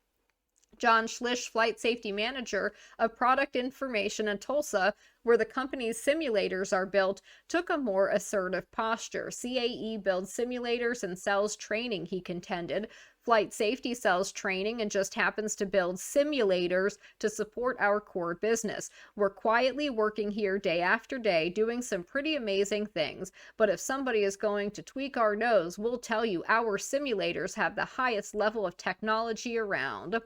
Speaker 7: John Schlisch, flight safety manager of product information in Tulsa, where the company's simulators are built, took a more assertive posture. CAE builds simulators and sells training, he contended. Flight Safety sells training and just happens to build simulators to support our core business. We're quietly working here day after day, doing some pretty amazing things. But if somebody is going to tweak our nose, we'll tell you our simulators have the highest level of technology around.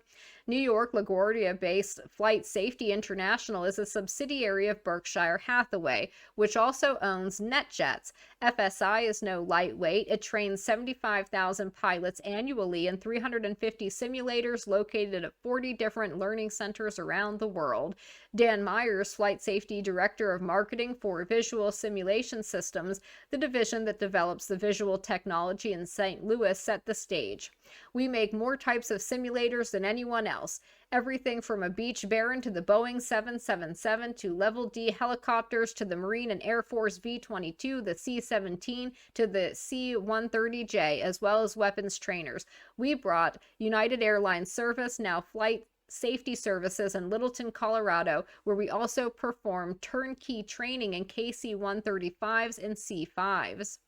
Speaker 7: New York LaGuardia-based Flight Safety International is a subsidiary of Berkshire Hathaway, which also owns NetJets. FSI is no lightweight. It trains 75,000 pilots annually in 350 simulators located at 40 different learning centers around the world. Dan Myers, Flight Safety Director of Marketing for Visual Simulation Systems, the division that develops the visual technology in St. Louis, set the stage. "We make more types of simulators than anyone else. Everything from a Beech Baron to the Boeing 777 to Level D helicopters to the Marine and Air Force V-22, the C-17 to the C-130J, as well as weapons trainers. We brought United Airlines service, now Flight Safety Services in Littleton, Colorado, where we also perform turnkey training in KC-135s and C-5s.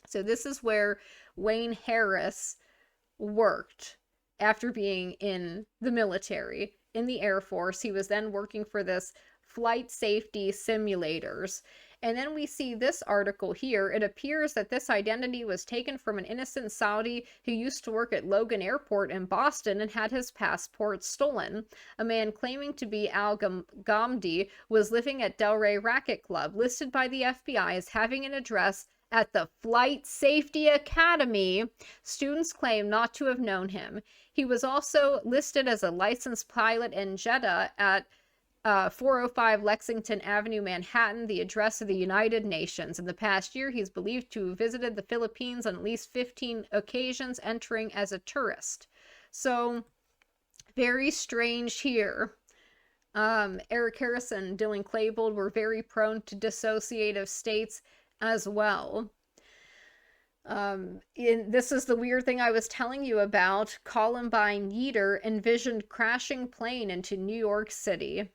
Speaker 7: So this is where Wayne Harris worked after being in the military, in the Air Force. He was then working for this Flight Safety Simulators. And then we see this article here. It appears that this identity was taken from an innocent Saudi who used to work at Logan Airport in Boston and had his passport stolen. A man claiming to be Al Ghamdi was living at Delray Racket Club, listed by the FBI as having an address at the Flight Safety Academy. Students claim not to have known him. He was also listed as a licensed pilot in Jeddah at 405 Lexington Avenue, Manhattan, the address of the United Nations. In the past year, he's believed to have visited the Philippines on at least 15 occasions, entering as a tourist. So, very strange here. Eric Harris and Dylan Klebold were very prone to dissociative states as well. This is the weird thing I was telling you about. Columbine Yeater envisioned crashing plane into New York City.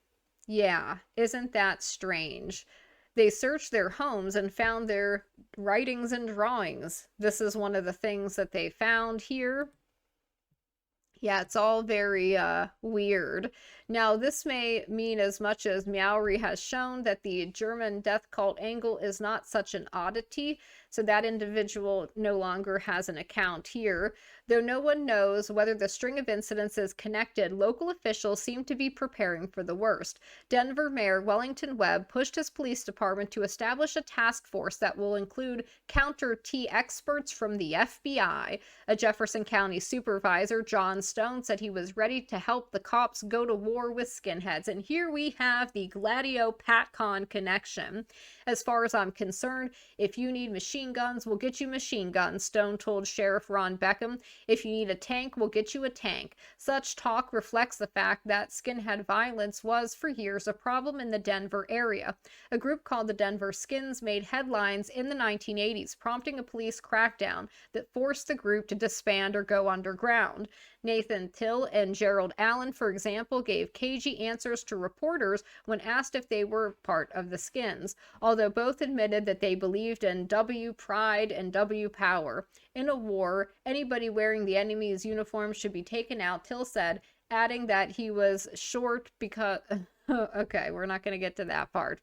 Speaker 7: Yeah, isn't that strange? They searched their homes and found their writings and drawings. This is one of the things that they found here. Yeah, it's all very weird. Now, this may mean as much as Meowry has shown that the German death cult angle is not such an oddity, so that individual no longer has an account here. Though no one knows whether the string of incidents is connected, local officials seem to be preparing for the worst. Denver Mayor Wellington Webb pushed his police department to establish a task force that will include counter-T experts from the FBI. A Jefferson County supervisor, John Stone, said he was ready to help the cops go to war with skinheads. And here we have the Gladio PATCON connection. As far as I'm concerned, if you need machine guns, we'll get you machine guns, Stone told Sheriff Ron Beckham. If you need a tank, we'll get you a tank. Such talk reflects the fact that skinhead violence was for years a problem in the Denver area. A group called the Denver Skins made headlines in the 1980s, prompting a police crackdown that forced the group to disband or go underground. Nathan Till and Gerald Allen, for example, gave cagey answers to reporters when asked if they were part of the Skins, although both admitted that they believed in W pride and W power. In a war, anybody wearing the enemy's uniform should be taken out, Till said, adding that he was short because... okay, we're not going to get to that part.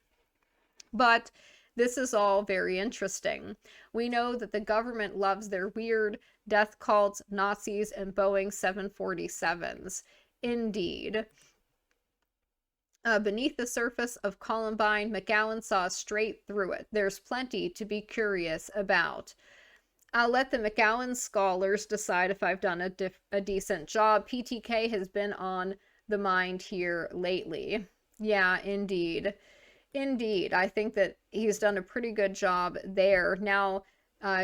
Speaker 7: But this is all very interesting. We know that the government loves their weird death cults, Nazis, and Boeing 747s. Indeed. Beneath the surface of Columbine, McGowan saw straight through it. There's plenty to be curious about. I'll let the McGowan scholars decide if I've done a decent job. PTK has been on the mind here lately. Yeah, indeed. Indeed, I think that he's done a pretty good job there. Now,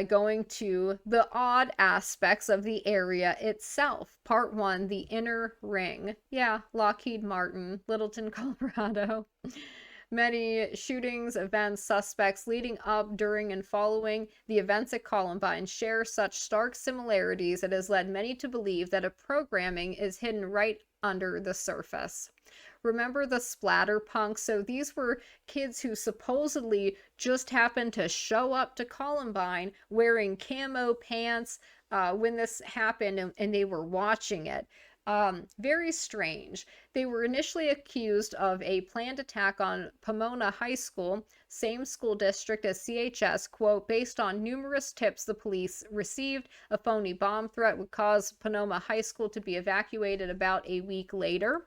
Speaker 7: going to the odd aspects of the area itself. Part 1, the inner ring. Yeah, Lockheed Martin, Littleton, Colorado. Many shootings, events, suspects leading up, during, and following the events at Columbine share such stark similarities it has led many to believe that a programming is hidden right under the surface. Remember the splatterpunks? So these were kids who supposedly just happened to show up to Columbine wearing camo pants when this happened, and they were watching it. Very strange. They were initially accused of a planned attack on Pomona High School, same school district as CHS, quote, based on numerous tips the police received. A phony bomb threat would cause Pomona High School to be evacuated about a week later.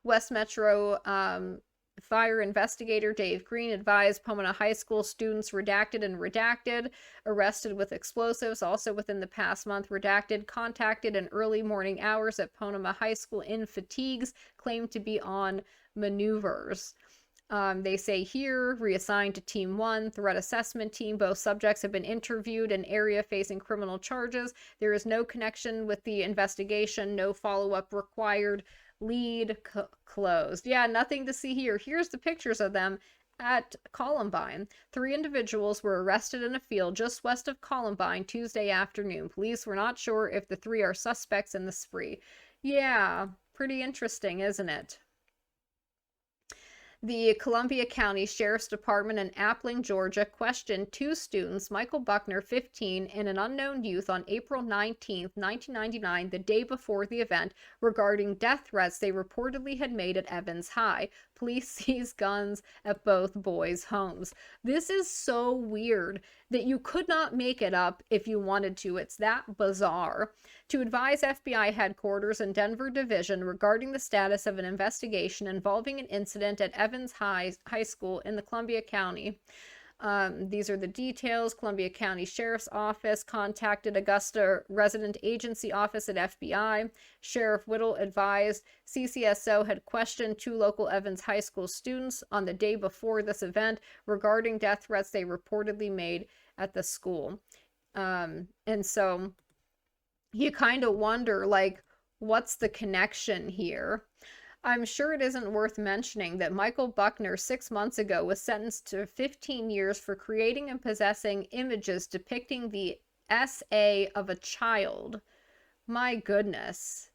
Speaker 7: West Metro fire investigator Dave Green advised Pomona High School students redacted and redacted, arrested with explosives, also within the past month, redacted, contacted in early morning hours at Pomona High School in fatigues, claimed to be on maneuvers. They say here, reassigned to Team 1, threat assessment team. Both subjects have been interviewed in area facing criminal charges. There is no connection with the investigation, no follow-up required. Lead closed. Yeah, nothing to see here. Here's the pictures of them at Columbine. 3 individuals were arrested in a field just west of Columbine Tuesday afternoon. Police were not sure if the 3 are suspects in the spree. Yeah, pretty interesting, isn't it? The Columbia County Sheriff's Department in Appling, Georgia, questioned 2 students, Michael Buckner, 15, and an unknown youth on April 19, 1999, the day before the event, regarding death threats they reportedly had made at Evans High. Police seized guns at both boys' homes. This is so weird that you could not make it up if you wanted to. It's that bizarre. To advise FBI headquarters and Denver Division regarding the status of an investigation involving an incident at Evans High School in the Columbia County. These are the details. Columbia County Sheriff's Office contacted Augusta Resident Agency Office at FBI. Sheriff Whittle advised CCSO had questioned 2 local Evans High School students on the day before this event regarding death threats they reportedly made at the school. And so you kind of wonder, like, what's the connection here? I'm sure it isn't worth mentioning that Michael Buckner 6 months ago was sentenced to 15 years for creating and possessing images depicting the SA of a child. My goodness.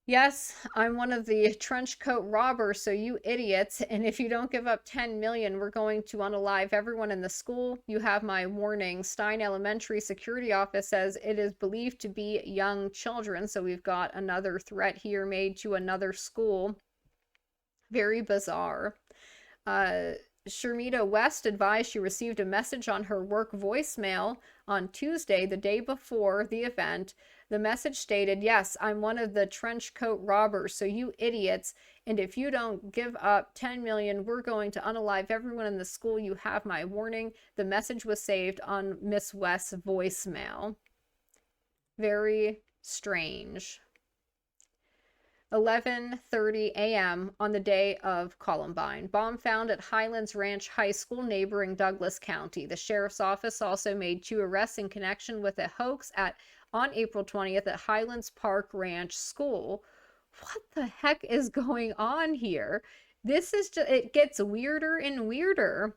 Speaker 7: Yes, I'm one of the trench coat robbers, so you idiots, and if you don't give up 10 million, we're going to unalive everyone in the school. You have my warning. Stein Elementary Security Office says it is believed to be young children, so we've got another threat here made to another school. Very bizarre. Shermita West advised she received a message on her work voicemail on Tuesday, the day before the event. The message stated, "Yes, I'm one of the trench coat robbers, so you idiots, and if you don't give up 10 million, we're going to unalive everyone in the school. You have my warning." The message was saved on Miss West's voicemail. Very strange. 11:30 a.m. on the day of Columbine. Bomb found at Highlands Ranch High School neighboring Douglas County. The sheriff's office also made 2 arrests in connection with a hoax on April 20th at Highlands Park Ranch School. What the heck is going on here? This is just, it gets weirder and weirder.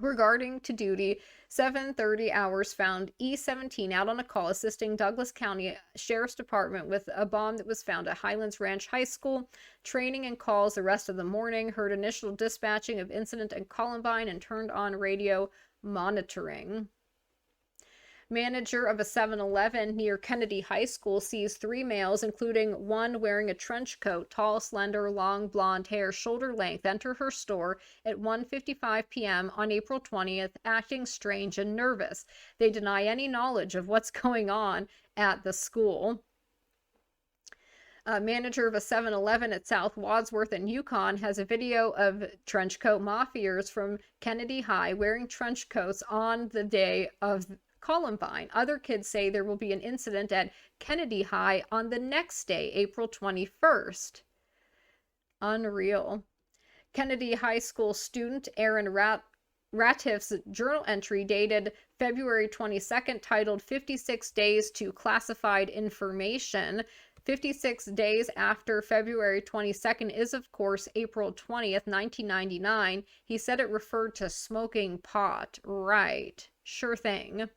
Speaker 7: Regarding to duty, 7:30 hours found E17 out on a call assisting Douglas County Sheriff's Department with a bomb that was found at Highlands Ranch High School. Training and calls the rest of the morning, heard initial dispatching of incident at Columbine, and turned on radio monitoring. Manager of a 7-Eleven near Kennedy High School sees 3 males, including one wearing a trench coat, tall, slender, long blonde hair, shoulder length, enter her store at 1:55 p.m. on April 20th, acting strange and nervous. They deny any knowledge of what's going on at the school. Manager of a 7-Eleven at South Wadsworth in Yukon has a video of trench coat mafias from Kennedy High wearing trench coats on the day of Columbine. Other kids say there will be an incident at Kennedy High on the next day, April 21st. Unreal. Kennedy High School student Aaron Ratiff's journal entry dated February 22nd titled 56 Days to Classified Information. 56 days after February 22nd is, of course, April 20th, 1999. He said it referred to smoking pot. Right. Sure thing.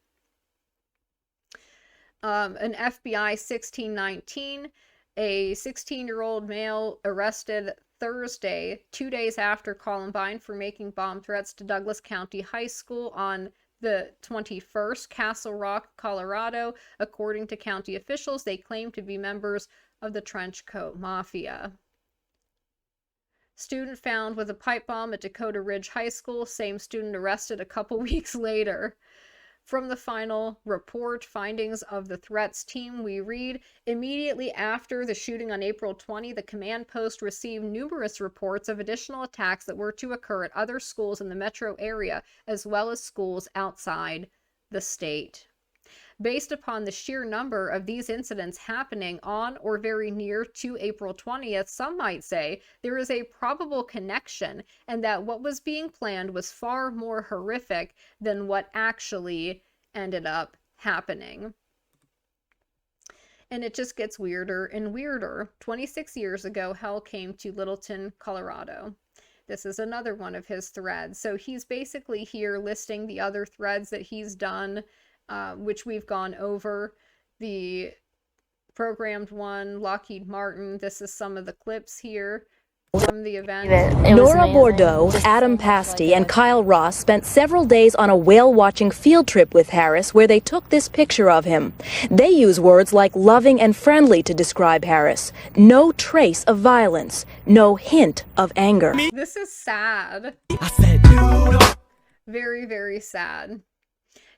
Speaker 7: An FBI 1619, a 16-year-old male arrested Thursday, 2 days after Columbine, for making bomb threats to Douglas County High School on the 21st, Castle Rock, Colorado. According to county officials, they claim to be members of the Trench Coat Mafia. Student found with a pipe bomb at Dakota Ridge High School. Same student arrested a couple weeks later. From the final report, findings of the threats team, we read, immediately after the shooting on April 20, the command post received numerous reports of additional attacks that were to occur at other schools in the metro area, as well as schools outside the state. Based upon the sheer number of these incidents happening on or very near to April 20th, some might say there is a probable connection and that what was being planned was far more horrific than what actually ended up happening. And it just gets weirder and weirder. 26 years ago, hell came to Littleton, Colorado. This is another one of his threads. So he's basically here listing the other threads that he's done, which we've gone over. The programmed one, Lockheed Martin. This is some of the clips here from the event.
Speaker 10: Nora Bordeaux, Adam Pasty, and Kyle Ross spent several days on a whale-watching field trip with Harris where they took this picture of him. They use words like loving and friendly to describe Harris. No trace of violence. No hint of anger.
Speaker 7: This is sad. Very, very sad.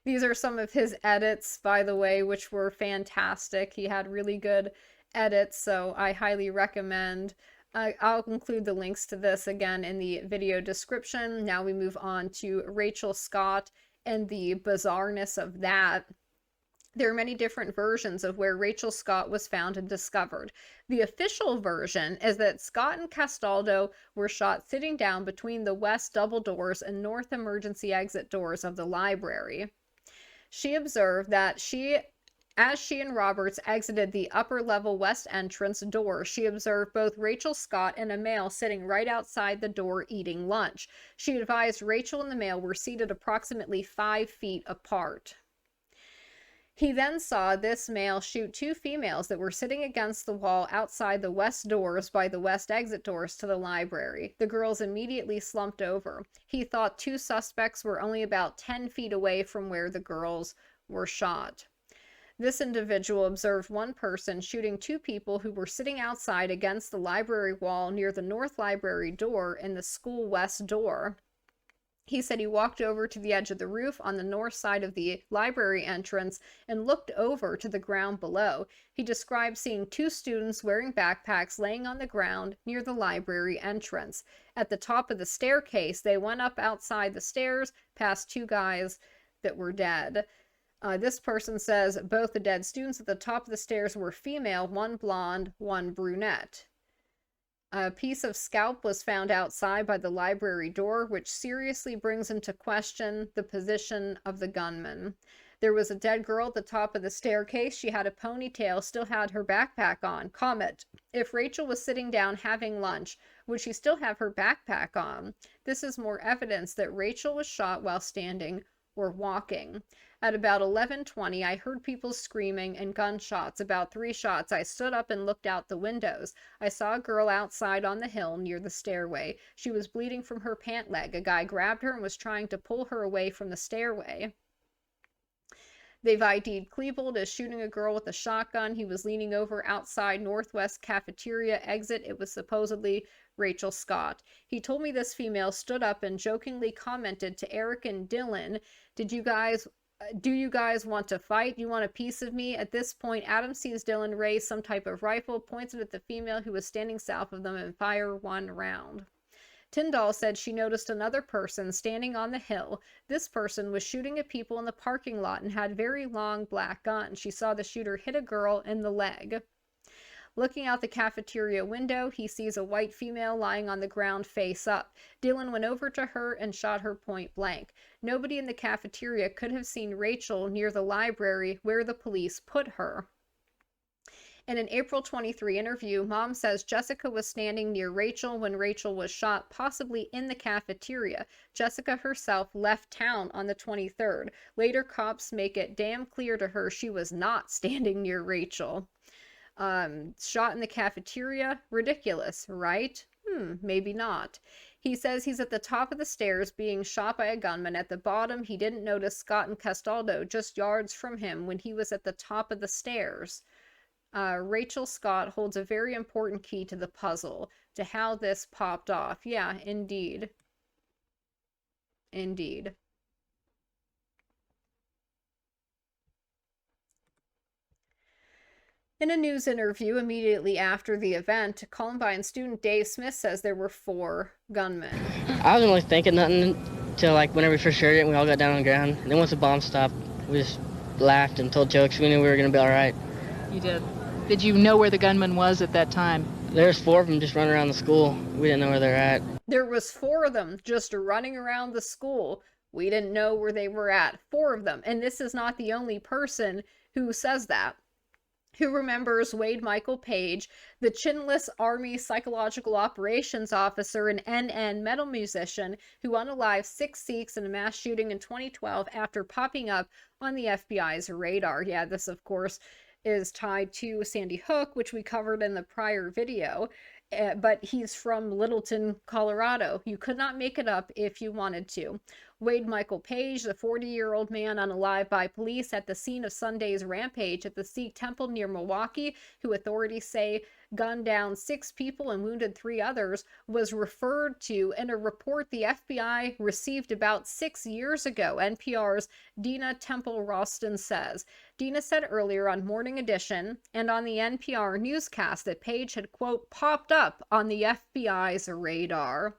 Speaker 7: These are some of his edits, by the way, which were fantastic. He had really good edits, so I highly recommend. I'll include the links to this again in the video description. Now we move on to Rachel Scott and the bizarreness of that. There are many different versions of where Rachel Scott was found and discovered. The official version is that Scott and Castaldo were shot sitting down between the west double doors and north emergency exit doors of the library. She observed that as she and Roberts exited the upper level west entrance door, she observed both Rachel Scott and a male sitting right outside the door eating lunch. She advised Rachel and the male were seated approximately 5 feet apart. He then saw this male shoot 2 females that were sitting against the wall outside the west doors by the west exit doors to the library. The girls immediately slumped over. He thought 2 suspects were only about 10 feet away from where the girls were shot. This individual observed one person shooting 2 people who were sitting outside against the library wall near the north library door and the school west door. He said he walked over to the edge of the roof on the north side of the library entrance and looked over to the ground below. He described seeing 2 students wearing backpacks laying on the ground near the library entrance. At the top of the staircase, they went up outside the stairs past 2 guys that were dead. This person says both the dead students at the top of the stairs were female, 1 blonde, 1 brunette. A piece of scalp was found outside by the library door, which seriously brings into question the position of the gunman. There was a dead girl at the top of the staircase. She had a ponytail, still had her backpack on. Comment: if Rachel was sitting down having lunch, would she still have her backpack on? This is more evidence that Rachel was shot while standing or walking. At about 11:20, I heard people screaming and gunshots, about 3 shots. I stood up and looked out the windows. I saw a girl outside on the hill near the stairway. She was bleeding from her pant leg. A guy grabbed her and was trying to pull her away from the stairway. They've ID'd Klebold as shooting a girl with a shotgun. He was leaning over outside Northwest Cafeteria exit. It was supposedly Rachel Scott. He told me this female stood up and jokingly commented to Eric and Dylan, do you guys want to fight? You want a piece of me? At this point, Adam sees Dylan raise some type of rifle, points it at the female who was standing south of them, and fire 1 round. Tyndall said she noticed another person standing on the hill. This person was shooting at people in the parking lot and had very long black guns. She saw the shooter hit a girl in the leg. Looking out the cafeteria window, he sees a white female lying on the ground face up. Dylan went over to her and shot her point blank. Nobody in the cafeteria could have seen Rachel near the library where the police put her. In an April 23 interview, Mom says Jessica was standing near Rachel when Rachel was shot, possibly in the cafeteria. Jessica herself left town on the 23rd. Later, cops make it damn clear to her she was not standing near Rachel. Shot in the cafeteria? Ridiculous, right? Maybe not. He says he's at the top of the stairs being shot by a gunman. At the bottom, he didn't notice Scott and Castaldo just yards from him when he was at the top of the stairs. Rachel Scott holds a very important key to the puzzle, to how this popped off. Yeah, indeed. Indeed. In a news interview immediately after the event, Columbine student Dave Smith says there were 4 gunmen.
Speaker 11: I wasn't really thinking nothing until whenever we first heard it and we all got down on the ground. And then once the bomb stopped, we just laughed and told jokes. We knew we were going to be all right.
Speaker 12: You did. Did you know where the gunman was at that time?
Speaker 11: There's 4 of them just running around the school. We didn't know where they're at.
Speaker 7: There was 4 of them just running around the school. We didn't know where they were at. 4 of them. And this is not the only person who says that. Who remembers Wade Michael Page, the chinless Army Psychological Operations Officer and NN metal musician who unalived 6 Sikhs in a mass shooting in 2012 after popping up on the FBI's radar. Yeah, this, of course, is tied to Sandy Hook, which we covered in the prior video, but he's from Littleton, Colorado. You could not make it up if you wanted to. Wade Michael Page, the 40-year-old man unalived by police at the scene of Sunday's rampage at the Sikh temple near Milwaukee, who authorities say gunned down 6 people and wounded 3 others, was referred to in a report the FBI received about 6 years ago, NPR's Dina Temple-Ralston says. Dina said earlier on Morning Edition and on the NPR newscast that Page had, quote, popped up on the FBI's radar.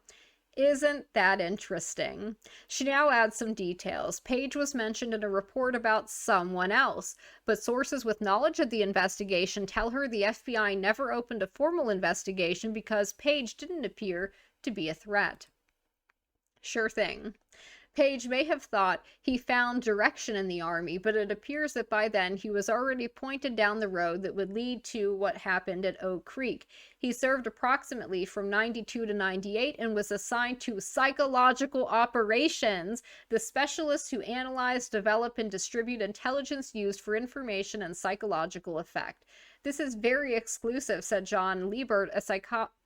Speaker 7: Isn't that interesting? She now adds some details. Page was mentioned in a report about someone else, but sources with knowledge of the investigation tell her the FBI never opened a formal investigation because Page didn't appear to be a threat. Sure thing. Page may have thought he found direction in the Army, but it appears that by then he was already pointed down the road that would lead to what happened at Oak Creek. He served approximately from 92 to 98 and was assigned to psychological operations, the specialists who analyze, develop, and distribute intelligence used for information and psychological effect. This is very exclusive, said John Liebert, a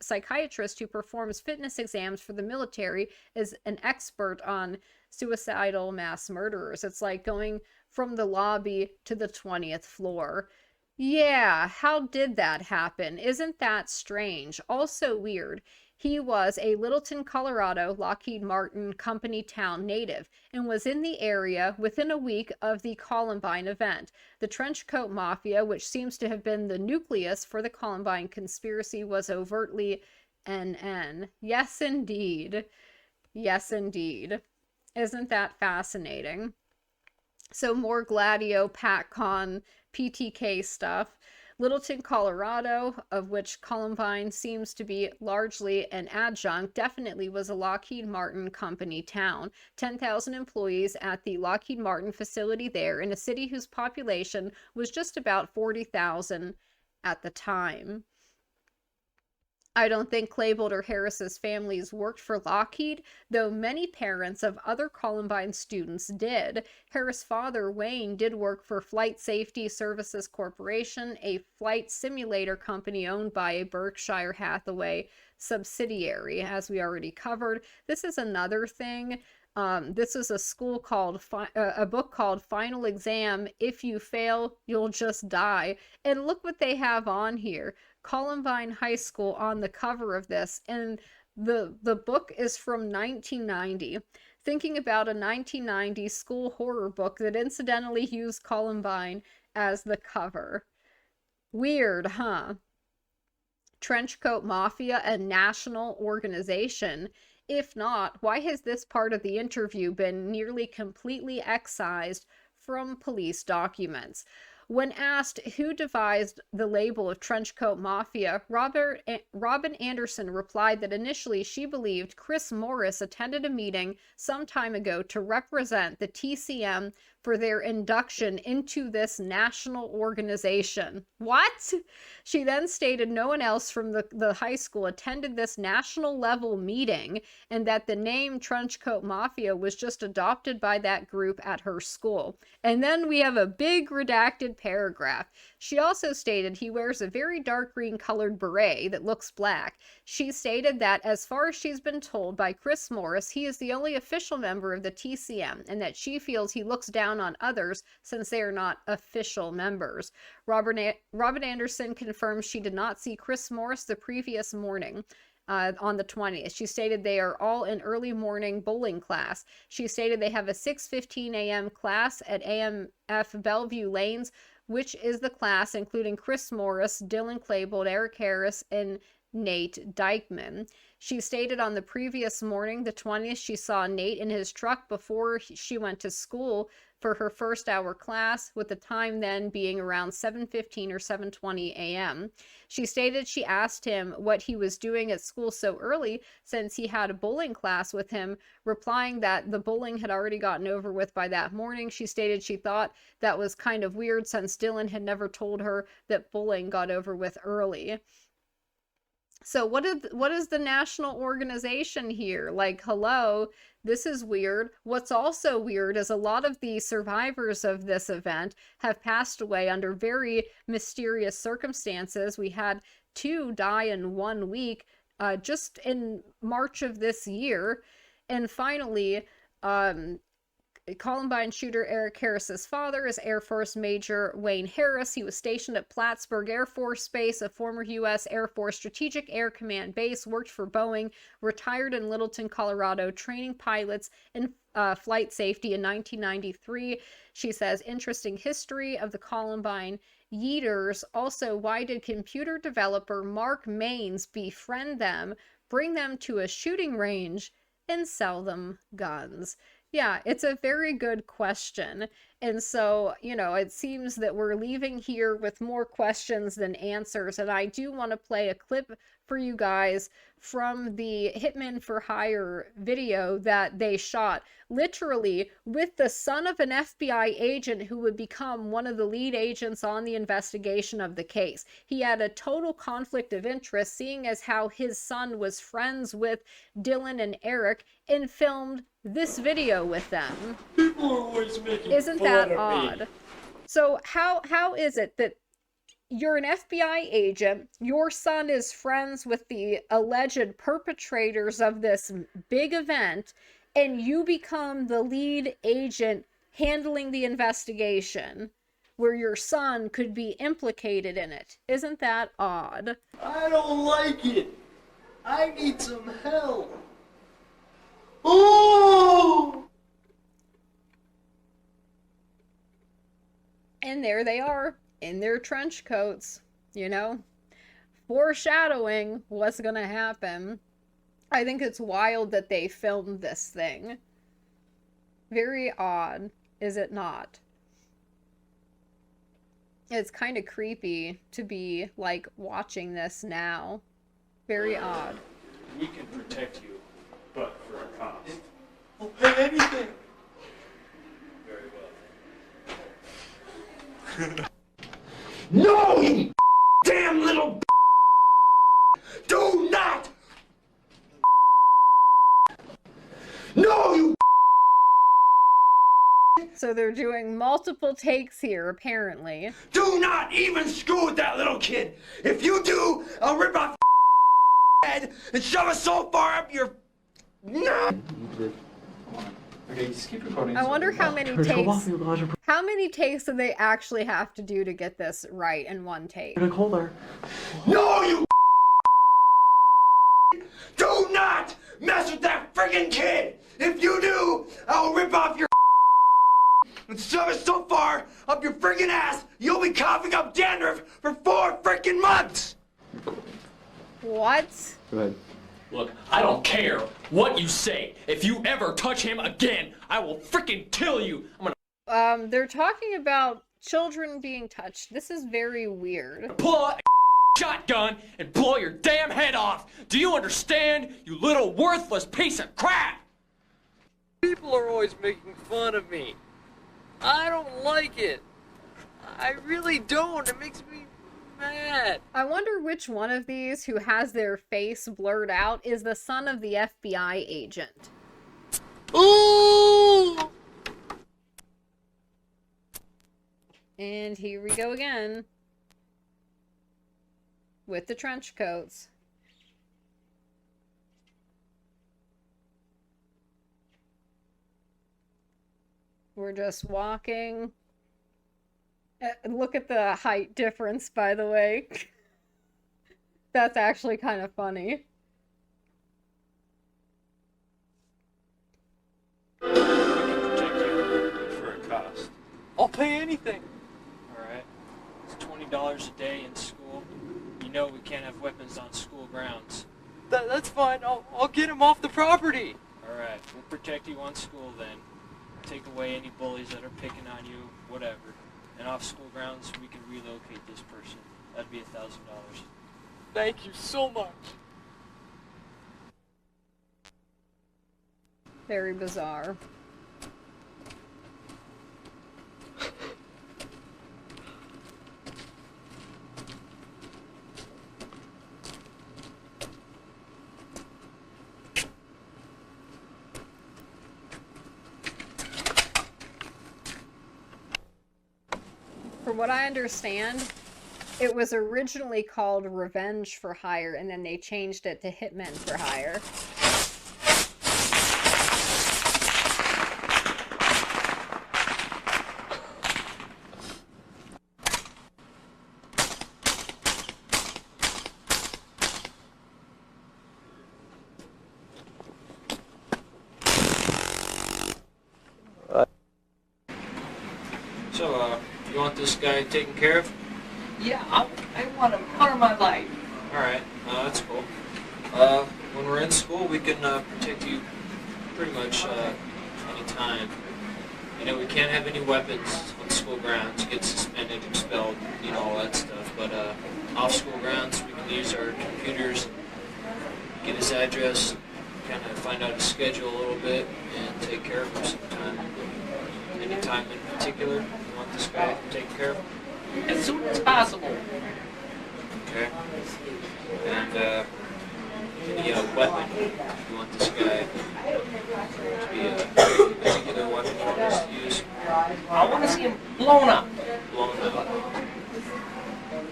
Speaker 7: psychiatrist who performs fitness exams for the military, is an expert on suicidal mass murderers. It's like going from the lobby to the 20th floor. Yeah, how did that happen? Isn't that strange? Also weird. He was a Littleton, Colorado, Lockheed Martin Company town native and was in the area within a week of the Columbine event. The Trenchcoat Mafia, which seems to have been the nucleus for the Columbine conspiracy, was overtly NN. Yes, indeed. Yes, indeed. Isn't that fascinating? So more Gladio, PATCON, PTK stuff. Littleton, Colorado, of which Columbine seems to be largely an adjunct, definitely was a Lockheed Martin Company town. 10,000 employees at the Lockheed Martin facility there in a city whose population was just about 40,000 at the time. I don't think Klebold or Harris's families worked for Lockheed, though many parents of other Columbine students did. Harris' father, Wayne, did work for Flight Safety Services Corporation, a flight simulator company owned by a Berkshire Hathaway subsidiary, as we already covered. This is another thing. This is a book called Final Exam. If you fail, you'll just die. And look what they have on here. Columbine High School on the cover of this, and the book is from 1990. Thinking about a 1990 school horror book that incidentally used Columbine as the cover. Weird, huh? Trenchcoat Mafia, a national organization. If not, why has this part of the interview been nearly completely excised from police documents? When asked who devised the label of Trenchcoat Mafia, Robin Anderson replied that initially she believed Chris Morris attended a meeting some time ago to represent the TCM for their induction into this national organization. What? She then stated no one else from the high school attended this national level meeting and that the name Trenchcoat Mafia was just adopted by that group at her school. And then we have a big redacted paragraph. She also stated he wears a very dark green colored beret that looks black. She stated that as far as she's been told by Chris Morris, he is the only official member of the TCM and that she feels he looks down on others since they are not official members. Robin Anderson confirms she did not see Chris Morris the previous morning. On the 20th. She stated they are all in early morning bowling class. She stated they have a 6:15 a.m. class at AMF Bellevue Lanes, which is the class including Chris Morris, Dylan Klebold, Eric Harris, and Nate Dykeman. She stated on the previous morning, the 20th, she saw Nate in his truck before she went to school for her first hour class, with the time then being around 7:15 or 7:20 a.m. She stated she asked him what he was doing at school so early since he had a bowling class with him, replying that the bowling had already gotten over with by that morning. She stated she thought that was kind of weird since Dylan had never told her that bowling got over with early. So what is the national organization here? Like, hello, this is weird. What's also weird is a lot of the survivors of this event have passed away under very mysterious circumstances. We had 2 die in 1 week, just in March of this year. And finally, Columbine shooter Eric Harris's father is Air Force Major Wayne Harris. He was stationed at Plattsburgh Air Force Base, a former U.S. Air Force Strategic Air Command base, worked for Boeing, retired in Littleton, Colorado, training pilots in flight safety in 1993. She says, interesting history of the Columbine Yeeters. Also, why did computer developer Mark Maines befriend them, bring them to a shooting range, and sell them guns? Yeah, it's a very good question. And so, you know, it seems that we're leaving here with more questions than answers. And I do want to play a clip for you guys from the Hitman for Hire video that they shot, literally with the son of an FBI agent who would become one of the lead agents on the investigation of the case. He had a total conflict of interest, seeing as how his son was friends with Dylan and Eric and filmed this video with them.
Speaker 4: People are always making
Speaker 7: Isn't
Speaker 4: fun
Speaker 7: that
Speaker 4: of
Speaker 7: odd?
Speaker 4: me.
Speaker 7: So how is it that you're an FBI agent, your son is friends with the alleged perpetrators of this big event, and you become the lead agent handling the investigation where your son could be implicated in it? Isn't that odd?
Speaker 4: I don't like it. I need some help. Oh!
Speaker 7: And there they are in their trench coats, you know, foreshadowing what's gonna happen. I think it's wild that they filmed this thing. Very odd, is it not? It's kind of creepy to be, like, watching this now. Very odd.
Speaker 4: We can protect you, but for a cost. I'll pay anything. Very well.
Speaker 6: No, you damn little do not! No, you
Speaker 7: So they're doing multiple takes here, apparently.
Speaker 6: do not even screw with that little kid! If you do, I'll rip off head and shove it so far up your... No!
Speaker 5: Okay, just keep recording.
Speaker 7: I wonder how many takes... How many takes do they actually have to do to get this right in one take?
Speaker 6: No, you do not mess with that friggin' kid! If you do, I'll rip off your and shove it so far up your friggin' ass, you'll be coughing up dandruff for 4 frickin' months!
Speaker 7: What?
Speaker 3: Go ahead.
Speaker 4: Look, I don't care what you say. If you ever touch him again, I will freaking kill you. I'm gonna
Speaker 7: They're talking about children being touched. This is very weird.
Speaker 4: pull out a shotgun and blow your damn head off. Do you understand, you little worthless piece of crap?
Speaker 5: People are always making fun of me. I don't like it. I really don't. It makes me mad.
Speaker 7: I wonder which one of these who has their face blurred out is the son of the FBI agent.
Speaker 5: Ooh!
Speaker 7: And here we go again. With the trench coats. We're just walking. Look at the height difference, by the way. That's actually kind of funny.
Speaker 5: Protect you for a cost. I'll pay anything. Alright. It's $20 a day in school. You know we can't have weapons on school grounds. That's fine. I'll get him off the property. Alright. We'll protect you on school then. Take away any bullies that are picking on you, whatever. And off school grounds, we can relocate this person. That'd be $1,000. Thank you so much.
Speaker 7: Very bizarre. From what I understand, it was originally called Revenge for Hire, and then they changed it to Hitman for Hire.
Speaker 5: So, you want this guy taken care of?
Speaker 13: Yeah, I want him part of my life.
Speaker 5: Alright, that's cool. When we're in school, we can protect you pretty much any any time. You know, we can't have any weapons on school grounds, get suspended, expelled, you know, all that stuff. But off school grounds, we can use our computers, get his address, kind of find out his schedule a little bit, and take care of him sometime. Any time in particular you want this guy taken care of?
Speaker 13: As soon as possible.
Speaker 5: Okay. And any weapon you want this guy to be a particular weapon you want us to use?
Speaker 13: I want to see him blown up.
Speaker 5: Blown up.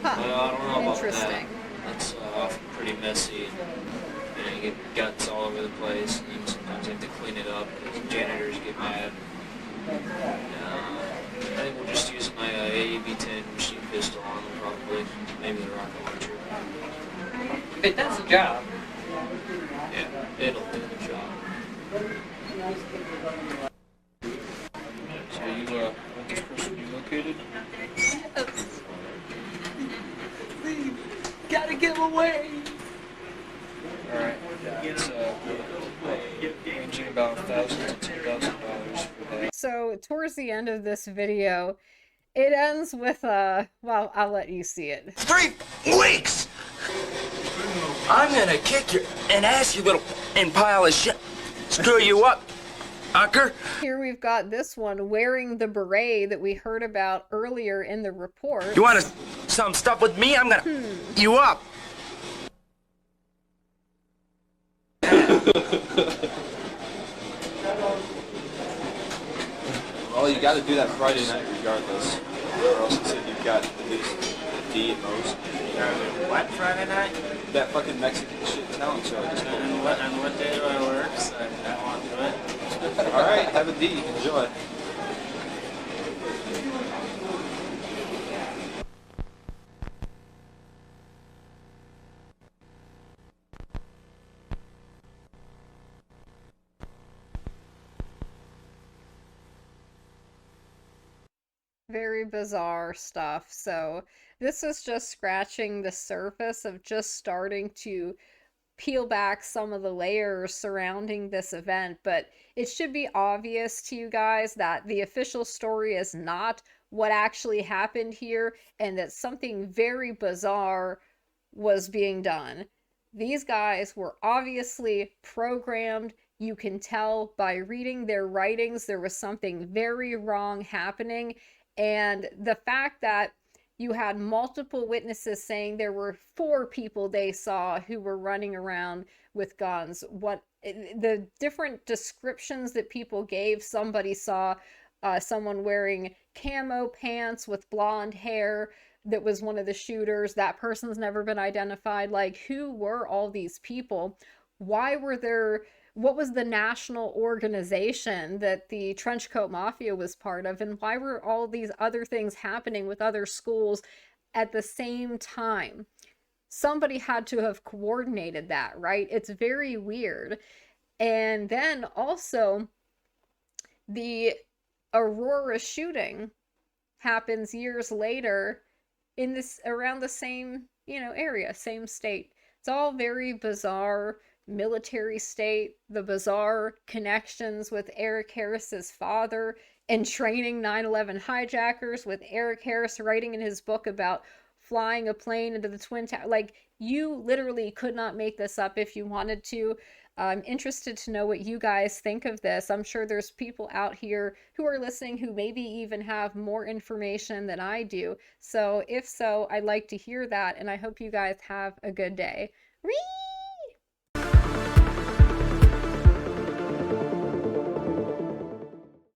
Speaker 7: Huh.
Speaker 5: Well, I don't know about
Speaker 7: Interesting.
Speaker 5: that. That's often pretty messy. And you get guts all over the place, and then sometimes you have to clean it up because janitors get mad. I think we'll just use my AEB-10 machine pistol on them, probably. Maybe the rocket launcher.
Speaker 13: If it does the job.
Speaker 5: Yeah, it'll do the job. So you want this person to be located?
Speaker 13: Please, gotta get him away.
Speaker 5: Alright, it's ranging about $1,000 to $10,000 for that.
Speaker 7: So towards the end of this video, it ends with well, I'll let you see it.
Speaker 6: 3 weeks! I'm gonna kick your ass, you little pile of shit. Screw you up, Ucker.
Speaker 7: Here we've got this one wearing the beret that we heard about earlier in the report.
Speaker 6: You wanna some stuff with me? I'm gonna you up.
Speaker 14: Well, you got to do that Friday night regardless, or else it said you've got at least a D at most.
Speaker 5: What Friday night?
Speaker 14: That fucking Mexican shit talent show.
Speaker 5: And what day do I work? So I won't do it.
Speaker 14: All right, have a D. Enjoy.
Speaker 7: Very bizarre stuff. So this is just scratching the surface of just starting to peel back some of the layers surrounding this event, but it should be obvious to you guys that the official story is not what actually happened here, and that something very bizarre was being done. These guys were obviously programmed. You can tell by reading their writings there was something very wrong happening. And the fact that you had multiple witnesses saying there were 4 people they saw who were running around with guns. What the different descriptions that people gave, somebody saw someone wearing camo pants with blonde hair that was one of the shooters. That person's never been identified. Like, who were all these people? Why were there... What was the national organization that the Trenchcoat Mafia was part of? And why were all these other things happening with other schools at the same time? Somebody had to have coordinated that, right? It's very weird. And then also, the Aurora shooting happens years later in this, around the same, area, same state. It's all very bizarre. Military state, the bizarre connections with Eric Harris's father, and training 9/11 hijackers, with Eric Harris writing in his book about flying a plane into the Twin Towers. Like, you literally could not make this up if you wanted to. I'm interested to know what you guys think of this. I'm sure there's people out here who are listening who maybe even have more information than I do. So if so, I'd like to hear that, and I hope you guys have a good day. Whee!